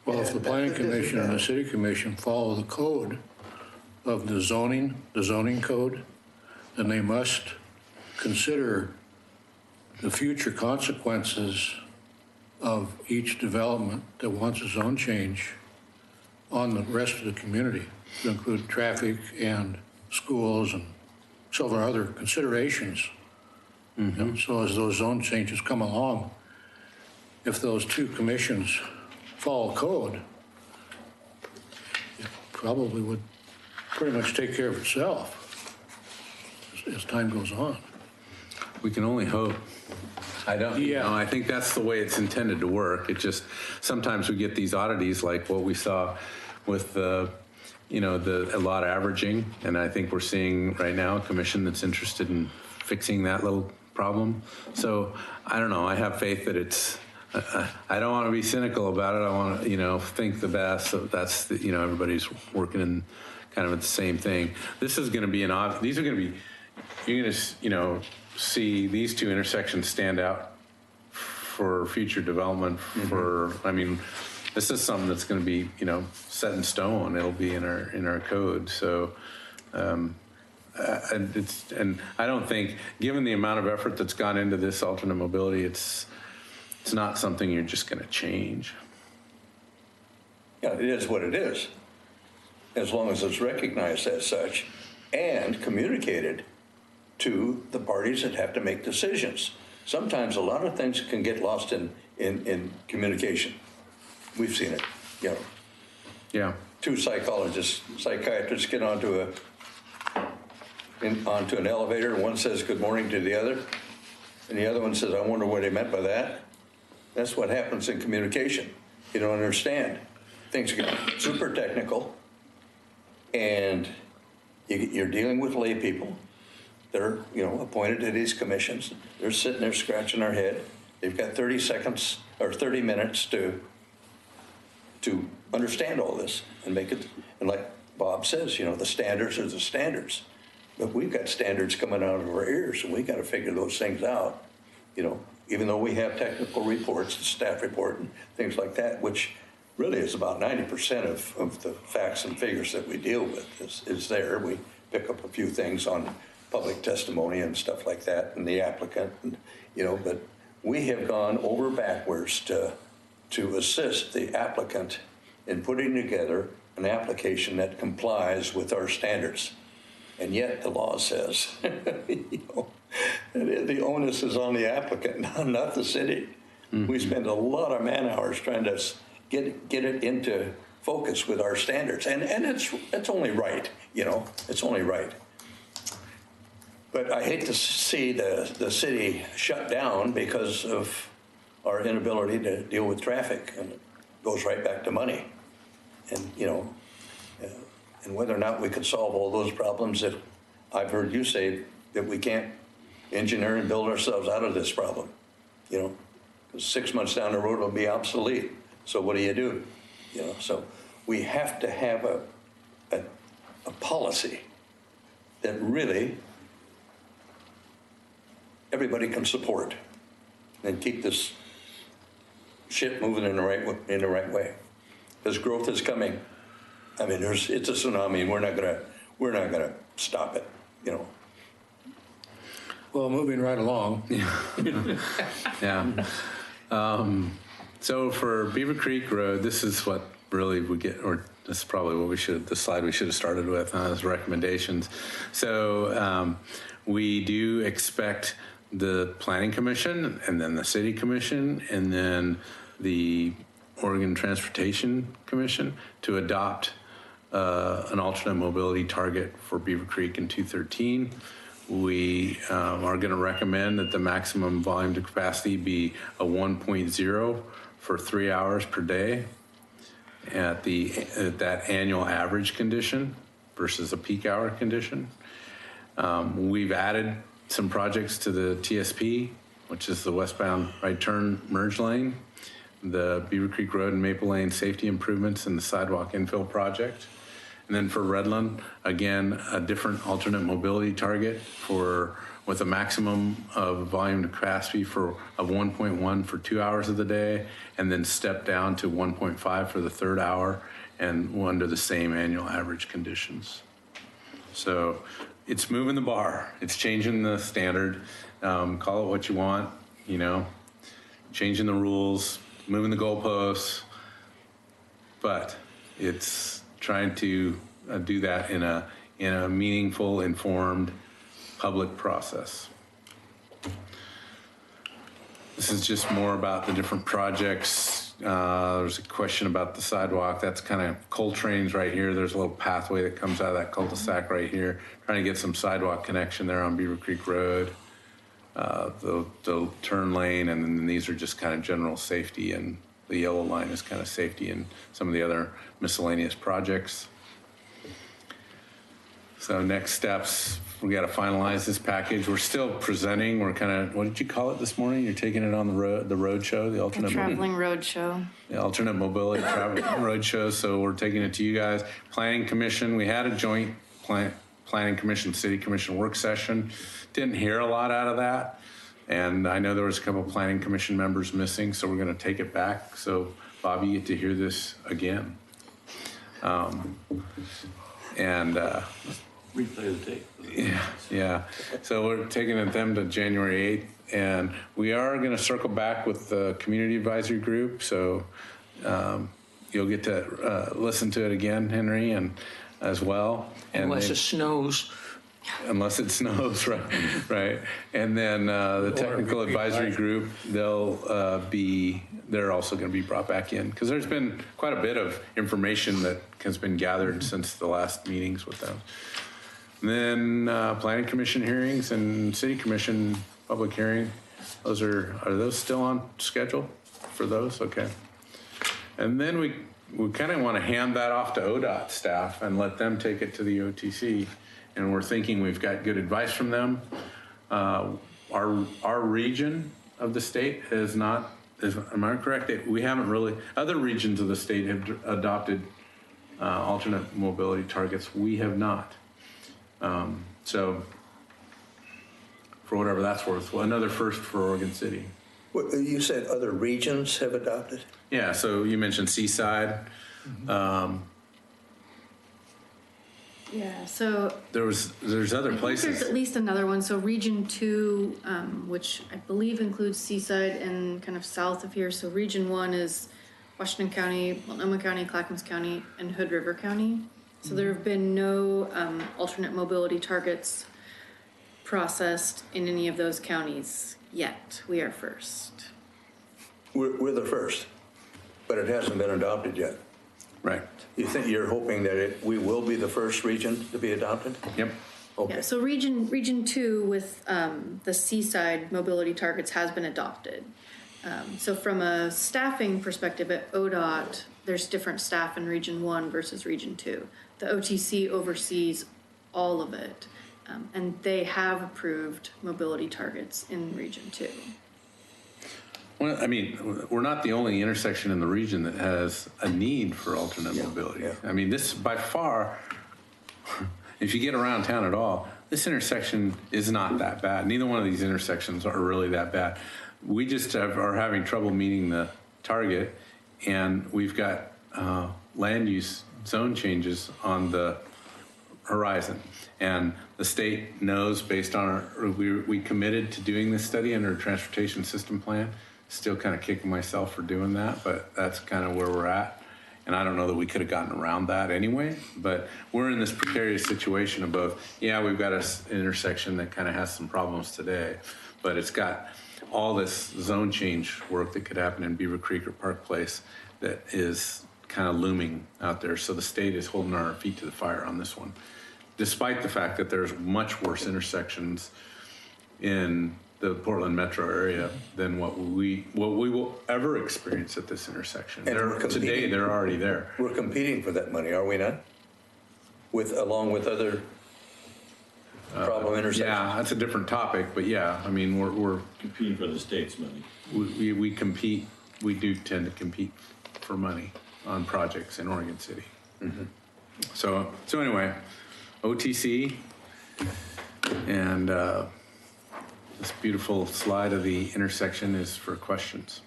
Well, if the planning commission and the city commission follow the code of the zoning code, then they must consider the future consequences of each development that wants a zone change on the rest of the community, to include traffic and schools and several other considerations. And so as those zone changes come along, if those two commissions follow code, it probably would pretty much take care of itself as time goes on. We can only hope. I don't, you Yeah. know, I think that's the way it's intended to work. It just, sometimes we get these oddities like what we saw with the lot averaging. And I think we're seeing right now a commission that's interested in fixing that little problem. So I don't know, I have faith that it's, I don't want to be cynical about it. I want to, think the best. So that's, everybody's working in kind of at the same thing. This is going to be these are going to be, you're going to, see these two intersections stand out for future development this is something that's going to be, set in stone. It'll be in our code. So, and I don't think, given the amount of effort that's gone into this alternate mobility, it's not something you're just going to change. Yeah, it is what it is, as long as it's recognized as such and communicated to the parties that have to make decisions. Sometimes a lot of things can get lost in communication. We've seen it, Yeah. Two psychiatrists get onto an elevator, and one says good morning to the other, and the other one says, I wonder what he meant by that. That's what happens in communication. You don't understand. Things get super technical, and you're dealing with lay people. They're, appointed to these commissions. They're sitting there scratching their head. They've got 30 seconds or 30 minutes to understand all this and make it. And like Bob says, the standards are the standards. But we've got standards coming out of our ears, and we got to figure those things out. Even though we have technical reports, the staff report, and things like that, which really is about 90% of the facts and figures that we deal with is there. We pick up a few things on public testimony and stuff like that, and the applicant, but we have gone over backwards to assist the applicant in putting together an application that complies with our standards. And yet the law says, the onus is on the applicant, not the city. Mm-hmm. We spend a lot of man hours trying to get it into focus with our standards, and it's only right, it's only right. But I hate to see the city shut down because of our inability to deal with traffic, and it goes right back to money. And, and whether or not we could solve all those problems that I've heard you say that we can't engineer and build ourselves out of this problem, because 6 months down the road it'll be obsolete. So what do? So we have to have a policy that really everybody can support and keep this shit moving in the right way. Because growth is coming. It's a tsunami, and we're not gonna stop it. Well, moving right along. Yeah. So for Beaver Creek Road, this is what really we get, or this is probably what the slide we should have started with, as recommendations. So we do expect the Planning Commission, and then the City Commission, and then the Oregon Transportation Commission to adopt an alternate mobility target for Beaver Creek in 213. We are going to recommend that the maximum volume to capacity be a 1.0 for 3 hours per day. at that annual average condition versus a peak hour condition. We've added some projects to the TSP, which is the westbound right turn merge lane, the Beaver Creek Road and Maple Lane safety improvements, and the sidewalk infill project. And then for Redland, again, a different alternate mobility target with a maximum of volume to capacity of 1.1 for 2 hours of the day, and then step down to 1.5 for the third hour, and under the same annual average conditions. So it's moving the bar. It's changing the standard. Call it what you want, changing the rules, moving the goalposts, but it's trying to do that in a meaningful, informed, public process. This is just more about the different projects. There's a question about the sidewalk. That's kind of Coltrane's right here. There's a little pathway that comes out of that cul-de-sac right here. Trying to get some sidewalk connection there on Beaver Creek Road. The turn lane, and then these are just kind of general safety, and the yellow line is kind of safety and some of the other miscellaneous projects. So next steps, we got to finalize this package. We're still presenting. We're kind of, what did you call it this morning? You're taking it on the road show, the alternate Traveling road show. The alternate mobility travel road show. So we're taking it to you guys. Planning Commission, we had a joint Planning Commission, City Commission work session. Didn't hear a lot out of that. And I know there was a couple of Planning Commission members missing, so we're going to take it back. So Bobby, you get to hear this again. Replay the tape. Yeah. So we're taking them to January 8th, and we are going to circle back with the community advisory group. So you'll get to listen to it again, Henry, and as well. Unless it snows. Unless it snows, right. And then the technical advisory group, they're also going to be brought back in, because there's been quite a bit of information that has been gathered since the last meetings with them. And then Planning Commission hearings and City Commission public hearing. Are those still on schedule for those? Okay. And then we kind of want to hand that off to ODOT staff and let them take it to the OTC. And we're thinking we've got good advice from them. Our region of the state am I correct? We haven't really, other regions of the state have adopted alternate mobility targets. We have not. So for whatever that's worth, another first for Oregon City. You said other regions have adopted? Yeah, so you mentioned Seaside. Yeah, so There's other places. there's at least another one. So Region 2, which I believe includes Seaside and kind of south of here. So Region 1 is Washington County, Multnomah County, Clackamas County, and Hood River County. So there have been no alternate mobility targets processed in any of those counties yet. We are first. We're the first, but it hasn't been adopted yet. Right. You think you're hoping that we will be the first region to be adopted? Yep. Okay. Yeah, so Region 2 with the Seaside mobility targets has been adopted. So from a staffing perspective at ODOT, there's different staff in Region 1 versus Region 2. The OTC oversees all of it, and they have approved mobility targets in Region 2. Well, I mean, we're not the only intersection in the region that has a need for alternate mobility. Yeah. I mean, this by far, if you get around town at all, this intersection is not that bad. Neither one of these intersections are really that bad. We just are having trouble meeting the target, and we've got land use zone changes on the horizon. And the state knows, based on we committed to doing this study under a transportation system plan. Still kind of kicking myself for doing that, but that's kind of where we're at. And I don't know that we could have gotten around that anyway, but we're in this precarious situation of both, yeah, we've got an intersection that kind of has some problems today, but it's got all this zone change work that could happen in Beaver Creek or Park Place that is kind of looming out there. So the state is holding our feet to the fire on this one, despite the fact that there's much worse intersections in the Portland metro area than what we will ever experience at this intersection. And we're Today, competing. they're already there. We're competing for that money, are we not? Along with other problem intersections? Yeah, that's a different topic, but yeah, I mean, we're Competing for the state's money. we compete, we do tend to compete for money on projects in Oregon City. So anyway, OTC and this beautiful slide of the intersection is for questions.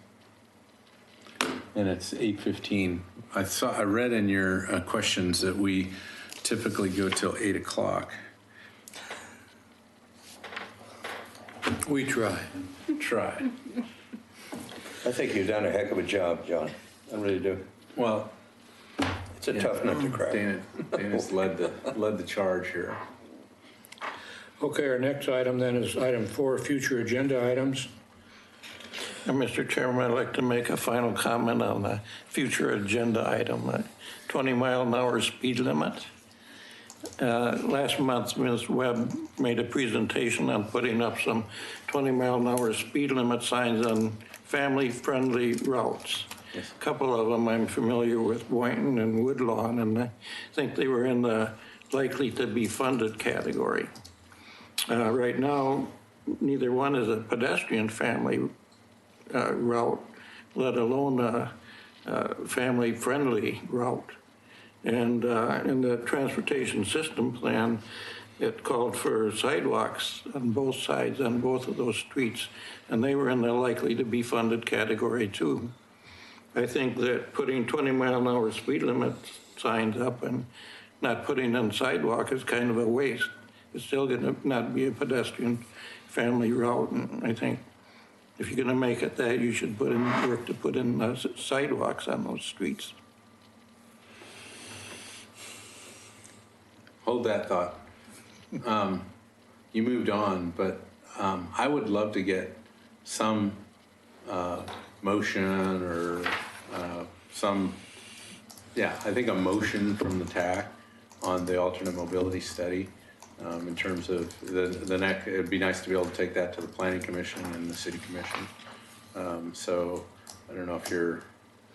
And it's 8:15. I read in your questions that we typically go till 8 o'clock. We try. Try. I think you've done a heck of a job, John. I really do. Well, It's a tough nut to crack. Dana's led the charge here. Okay, our next item then is item 4, future agenda items. And Mr. Chairman, I'd like to make a final comment on the future agenda item, 20-mile-an-hour speed limit. Last month, Ms. Webb made a presentation on putting up some 20-mile-an-hour speed limit signs on family-friendly routes. Yes. A couple of them I'm familiar with, Boynton and Woodlawn, and I think they were in the likely to be funded category. Right now, neither one is a pedestrian family route, let alone a family-friendly route. And in the transportation system plan, it called for sidewalks on both sides on both of those streets, and they were in the likely to be funded category too. I think that putting 20-mile-an-hour speed limit signs up and not putting in sidewalk is kind of a waste. It's still going to not be a pedestrian family route, and I think if you're going to make it that, you should work to put in sidewalks on those streets. Hold that thought. You moved on, but I would love to get some motion or I think a motion from the TAC on the alternate mobility study in terms of the next. It'd be nice to be able to take that to the Planning Commission and the City Commission. So I don't know if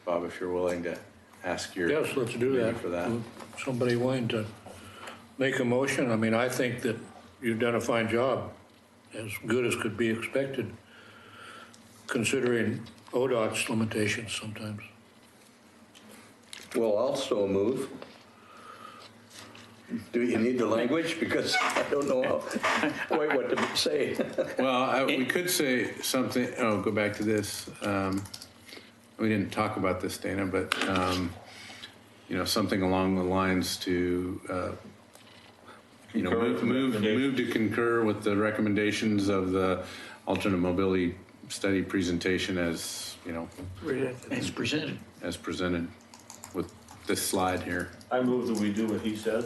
Bob, if you're willing to ask your Yes, let's do that. for that. Somebody willing to make a motion? I mean, I think that you've done a fine job, as good as could be expected, considering ODOT's limitations sometimes. Well, I'll so move. Do you need the language? Because I don't know quite what to say. Well, we could say something, go back to this. We didn't talk about this, Dana, but, something along the lines to, move to concur with the recommendations of the alternate mobility study presentation as presented with this slide here. I move that we do what he says.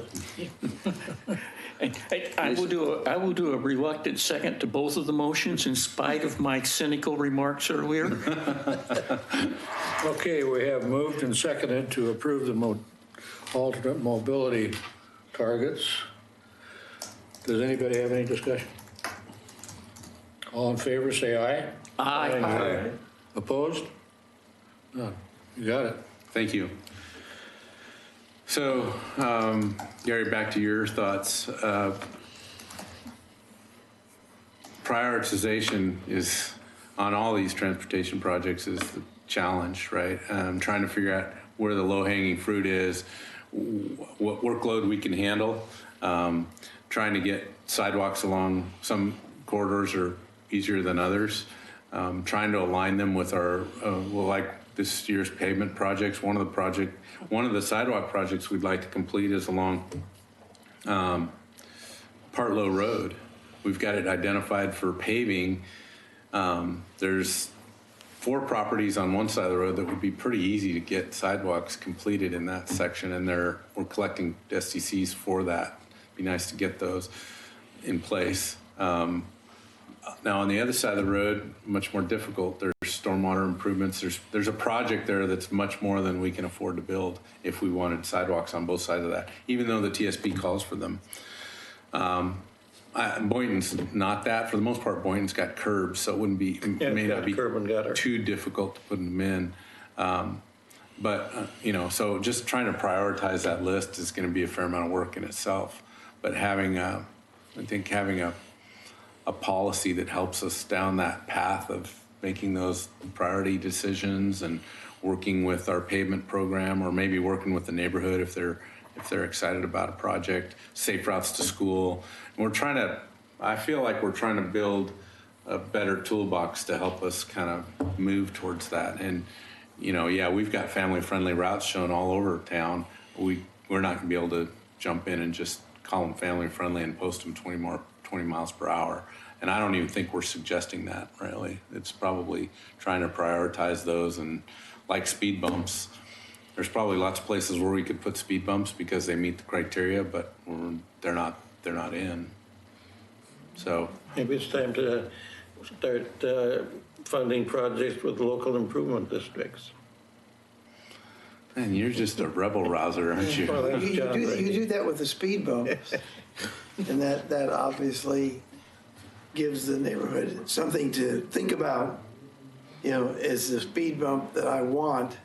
I will do a reluctant second to both of the motions in spite of my cynical remarks earlier. Okay, we have moved and seconded to approve the alternate mobility targets. Does anybody have any discussion? All in favor, say aye. Aye. Opposed? None. You got it. Thank you. So, Gary, back to your thoughts. Prioritization is, on all these transportation projects, is the challenge, right? Trying to figure out where the low-hanging fruit is, what workload we can handle, trying to get sidewalks along some corridors are easier than others, trying to align them with our, like this year's pavement projects. One of the sidewalk projects we'd like to complete is along Partlow Road. We've got it identified for paving. There's 4 properties on one side of the road that would be pretty easy to get sidewalks completed in that section, and we're collecting STCs for that. Be nice to get those in place. Now on the other side of the road, much more difficult. There's stormwater improvements. There's a project there that's much more than we can afford to build if we wanted sidewalks on both sides of that, even though the TSP calls for them. Boynton's not that. For the most part, Boynton's got curbs, so it wouldn't be, Yeah, it may it's not got be curb and gutter. too difficult to put them in. So just trying to prioritize that list is going to be a fair amount of work in itself. But having a policy that helps us down that path of making those priority decisions and working with our pavement program, or maybe working with the neighborhood if they're excited about a project, safe routes to school. And I feel like we're trying to build a better toolbox to help us kind of move towards that. And, we've got family-friendly routes shown all over town. We're not gonna be able to jump in and just call them family-friendly and post them 20 miles per hour. And I don't even think we're suggesting that, really. It's probably trying to prioritize those, and like speed bumps, there's probably lots of places where we could put speed bumps because they meet the criteria, but they're not in. So Maybe it's time to start funding projects with local improvement districts. man, you're just a rebel rouser, aren't you? Well, that's You John do Reagan. that with the speed bumps. And that obviously gives the neighborhood something to think about. Is the speed bump that I want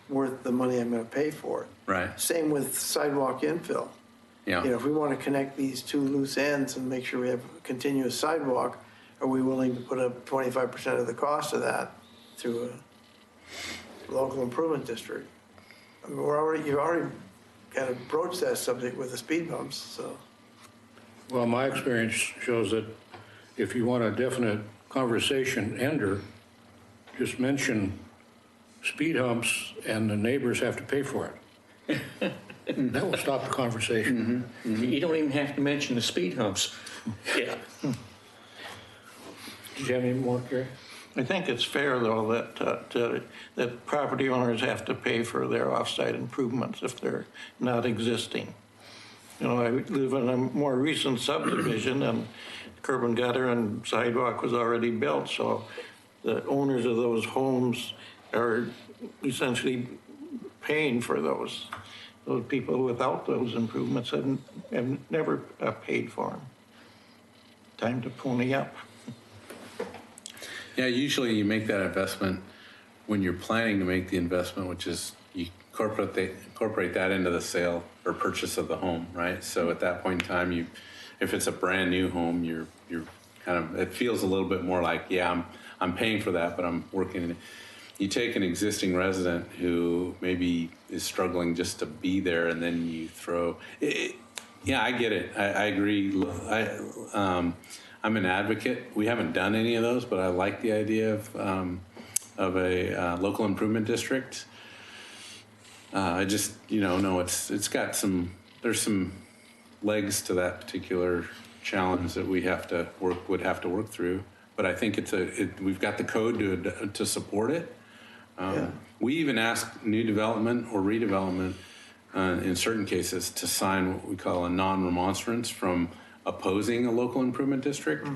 worth the money I'm going to pay for it? Right. Same with sidewalk infill. Yeah. If we want to connect these two loose ends and make sure we have a continuous sidewalk, are we willing to put up 25% of the cost of that through a local improvement district? I mean, you've already kind of broached that subject with the speed bumps, so. Well, my experience shows that if you want a definite conversation ender, just mention speed humps and the neighbors have to pay for it. That will stop the conversation. You don't even have to mention the speed humps. Yeah. Do you have any more, Gary? I think it's fair, though, that property owners have to pay for their off-site improvements if they're not existing. I live in a more recent subdivision, and curb and gutter and sidewalk was already built, so the owners of those homes are essentially paying for those. Those people without those improvements have never paid for them. Time to pony up. Yeah, usually you make that investment when you're planning to make the investment, which is you incorporate that into the sale or purchase of the home, right? So at that point in time, if it's a brand new home, you're kind of, it feels a little bit more like, yeah, I'm paying for that, but I'm working in it. You take an existing resident who maybe is struggling just to be there, and then you throw it. Yeah, I get it. I agree. I'm an advocate. We haven't done any of those, but I like the idea of a local improvement district. I just, no, it's got there's some legs to that particular challenge that would have to work through. But I think we've got the code to support it. We even ask new development or redevelopment in certain cases to sign what we call a non-remonstrance from opposing a local improvement district.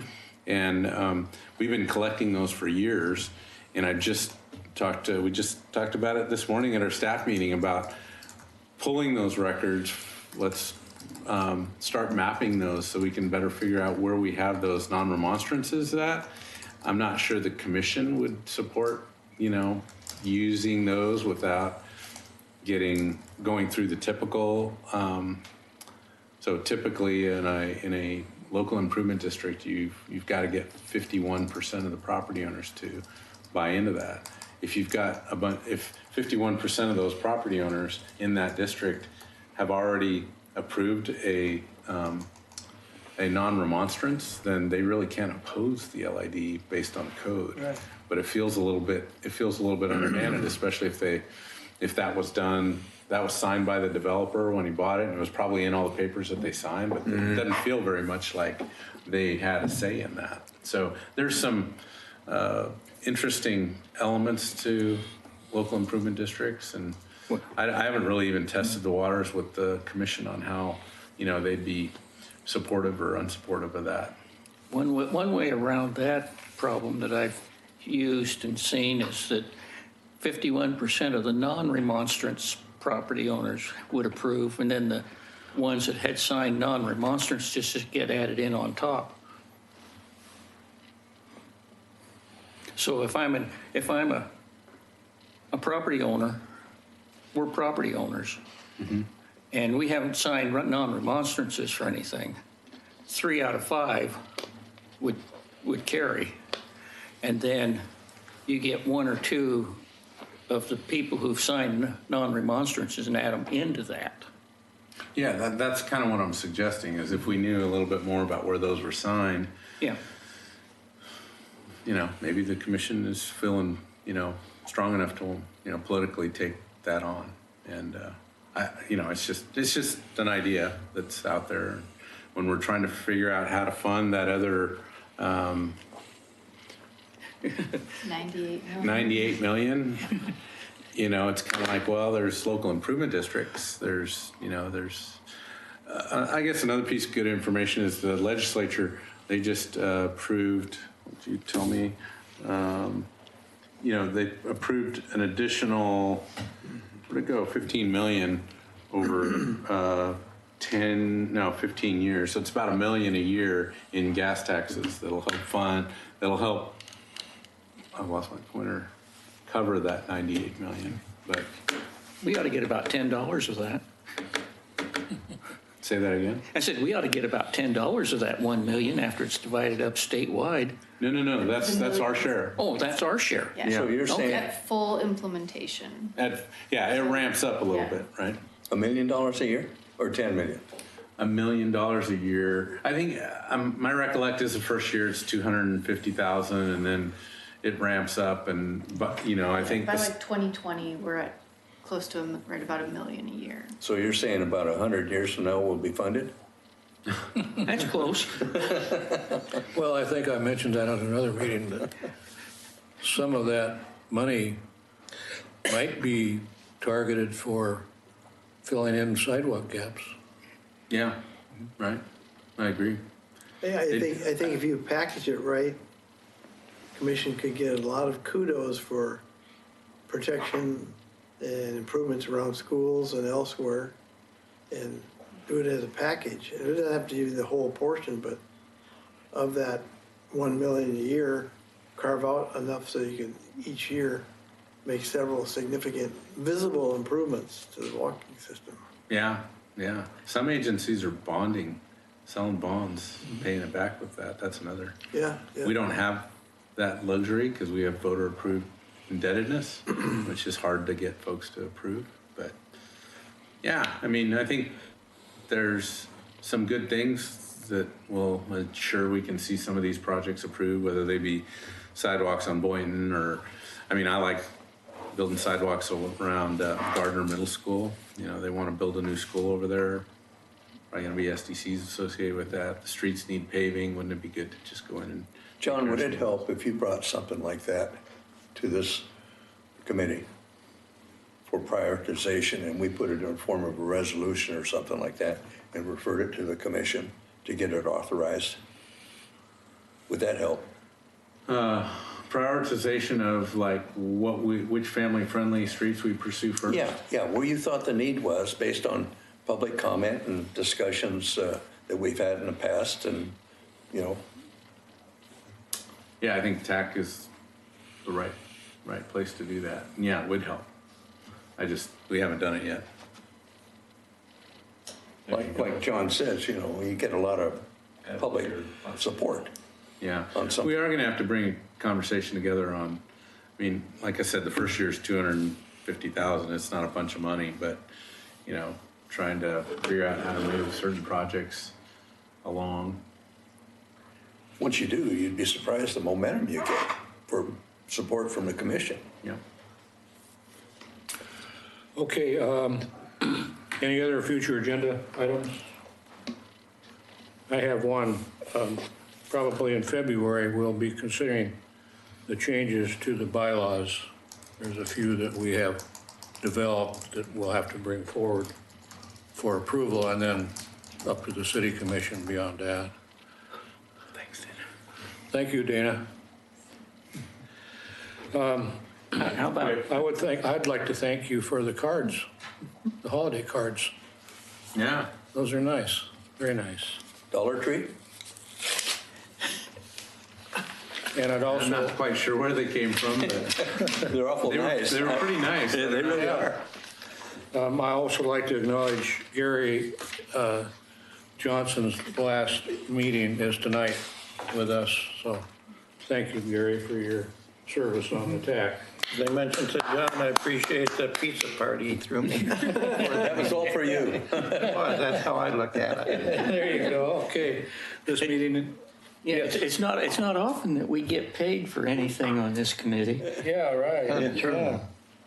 And we've been collecting those for years. And we just talked about it this morning at our staff meeting about pulling those records. Let's start mapping those so we can better figure out where we have those non-remonstrances at. I'm not sure the commission would support, using those without going through the typical. So typically in a local improvement district, you've got to get 51% of the property owners to buy into that. If you've got if 51% of those property owners in that district have already approved a non-remonstrance, then they really can't oppose the LID based on code. Right. But it feels a little bit underhanded, especially if that was signed by the developer when he bought it, and it was probably in all the papers that they signed, but it doesn't feel very much like they had a say in that. So there's some interesting elements to local improvement districts, and I haven't really even tested the waters with the commission on how they'd be supportive or unsupportive of that. One way around that problem that I've used and seen is that 51% of the non-remonstrance property owners would approve, and then ones that had signed non-remonstrance just to get added in on top. So if I'm a property owner, we're property owners, and we haven't signed non-remonstrances for anything, 3 out of 5 would carry. And then you get 1 or 2 of the people who've signed non-remonstrances and add them into that. Yeah, that's kind of what I'm suggesting, is if we knew a little bit more about where those were signed, Yeah. you know, maybe the commission is feeling, you know, strong enough to, you know, politically take that on. And, you know, it's just an idea that's out there. When we're trying to figure out how to fund that other 98 million, you know, it's kind of like, well, there's local improvement districts. There's, you know, I guess another piece of good information is the legislature, they just approved, what did you tell me? You know, they approved an additional, where'd it go, 15 million over 15 years. So it's about $1 million a year in gas taxes that'll help, I lost my pointer, cover that 98 million. But We ought to get about $10 of that. say that again? I said, we ought to get about $10 of that 1 million after it's divided up statewide. No, that's our share. Oh, that's our share. Yeah. So you're saying At full implementation. Yeah, it ramps up a little Yeah. bit, right? $1 million a year or 10 million? $1 million a year. I think my recollect is the first year it's 250,000, and then it ramps up. But you know, I think By like 2020, we're at close to right about $1 million a year. So you're saying about 100 years from now we'll be funded? That's close. Well, I think I mentioned that on another meeting, that some of that money might be targeted for filling in sidewalk gaps. yeah, right. I agree. Yeah, I think if you package it right, commission could get a lot of kudos for protection and improvements around schools and elsewhere, and do it as a package. And it doesn't have to be the whole portion, but of that 1 million a year, carve out enough so you can each year make several significant visible improvements to the walking system. Yeah. Some agencies are bonding, selling bonds, paying it back with that. That's another. Yeah. We don't have that luxury because we have voter-approved indebtedness, which is hard to get folks to approve. But yeah, I mean, I think there's some good things that will ensure we can see some of these projects approved, whether they be sidewalks on Boynton or, I mean, I like building sidewalks around Gardner Middle School. You know, they want to build a new school over there. Probably going to be SDCs associated with that. The streets need paving. Wouldn't it be good to just go in and... John, would it help if you brought something like that to this committee for prioritization and we put it in the form of a resolution or something like that and referred it to the commission to get it authorized? Would that help? Prioritization of like which family-friendly streets we pursue first? Yeah, where you thought the need was based on public comment and discussions that we've had in the past, and, you know. Yeah, I think TAC is the right place to do that. Yeah, it would help. We haven't done it yet. Like John says, you know, you get a lot of public support. Yeah, On something. we are going to have to bring a conversation together on, I mean, like I said, the first year is 250,000. It's not a bunch of money, but, you know, trying to figure out how to move certain projects along. Once you do, you'd be surprised the momentum you get for support from the commission. Yeah. Okay, any other future agenda items? I have one. Probably in February, we'll be considering the changes to the bylaws. There's a few that we have developed that we'll have to bring forward for approval, and then up to the city commission beyond that. Thanks, Dana. Thank you, Dana. How about, I'd like to thank you for the cards, the holiday cards. Yeah. Those are nice, very nice. Dollar Tree? And I'd I'm also, not quite sure where they came from, but They're awful they were, nice. they were pretty nice. Yeah, they really are. I also like to acknowledge Gary Johnson's last meeting is tonight with us. So thank you, Gary, for your service on the TAC. As I mentioned to John, I appreciate the pizza party he threw me. That was all for you. Well, that's how I look at it. There you go. Okay, this meeting, Yeah, it's not often that we get paid for anything on this committee. yeah, right. That's true. Yeah.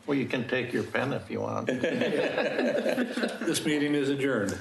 Well, you can take your pen if you want. This meeting is adjourned.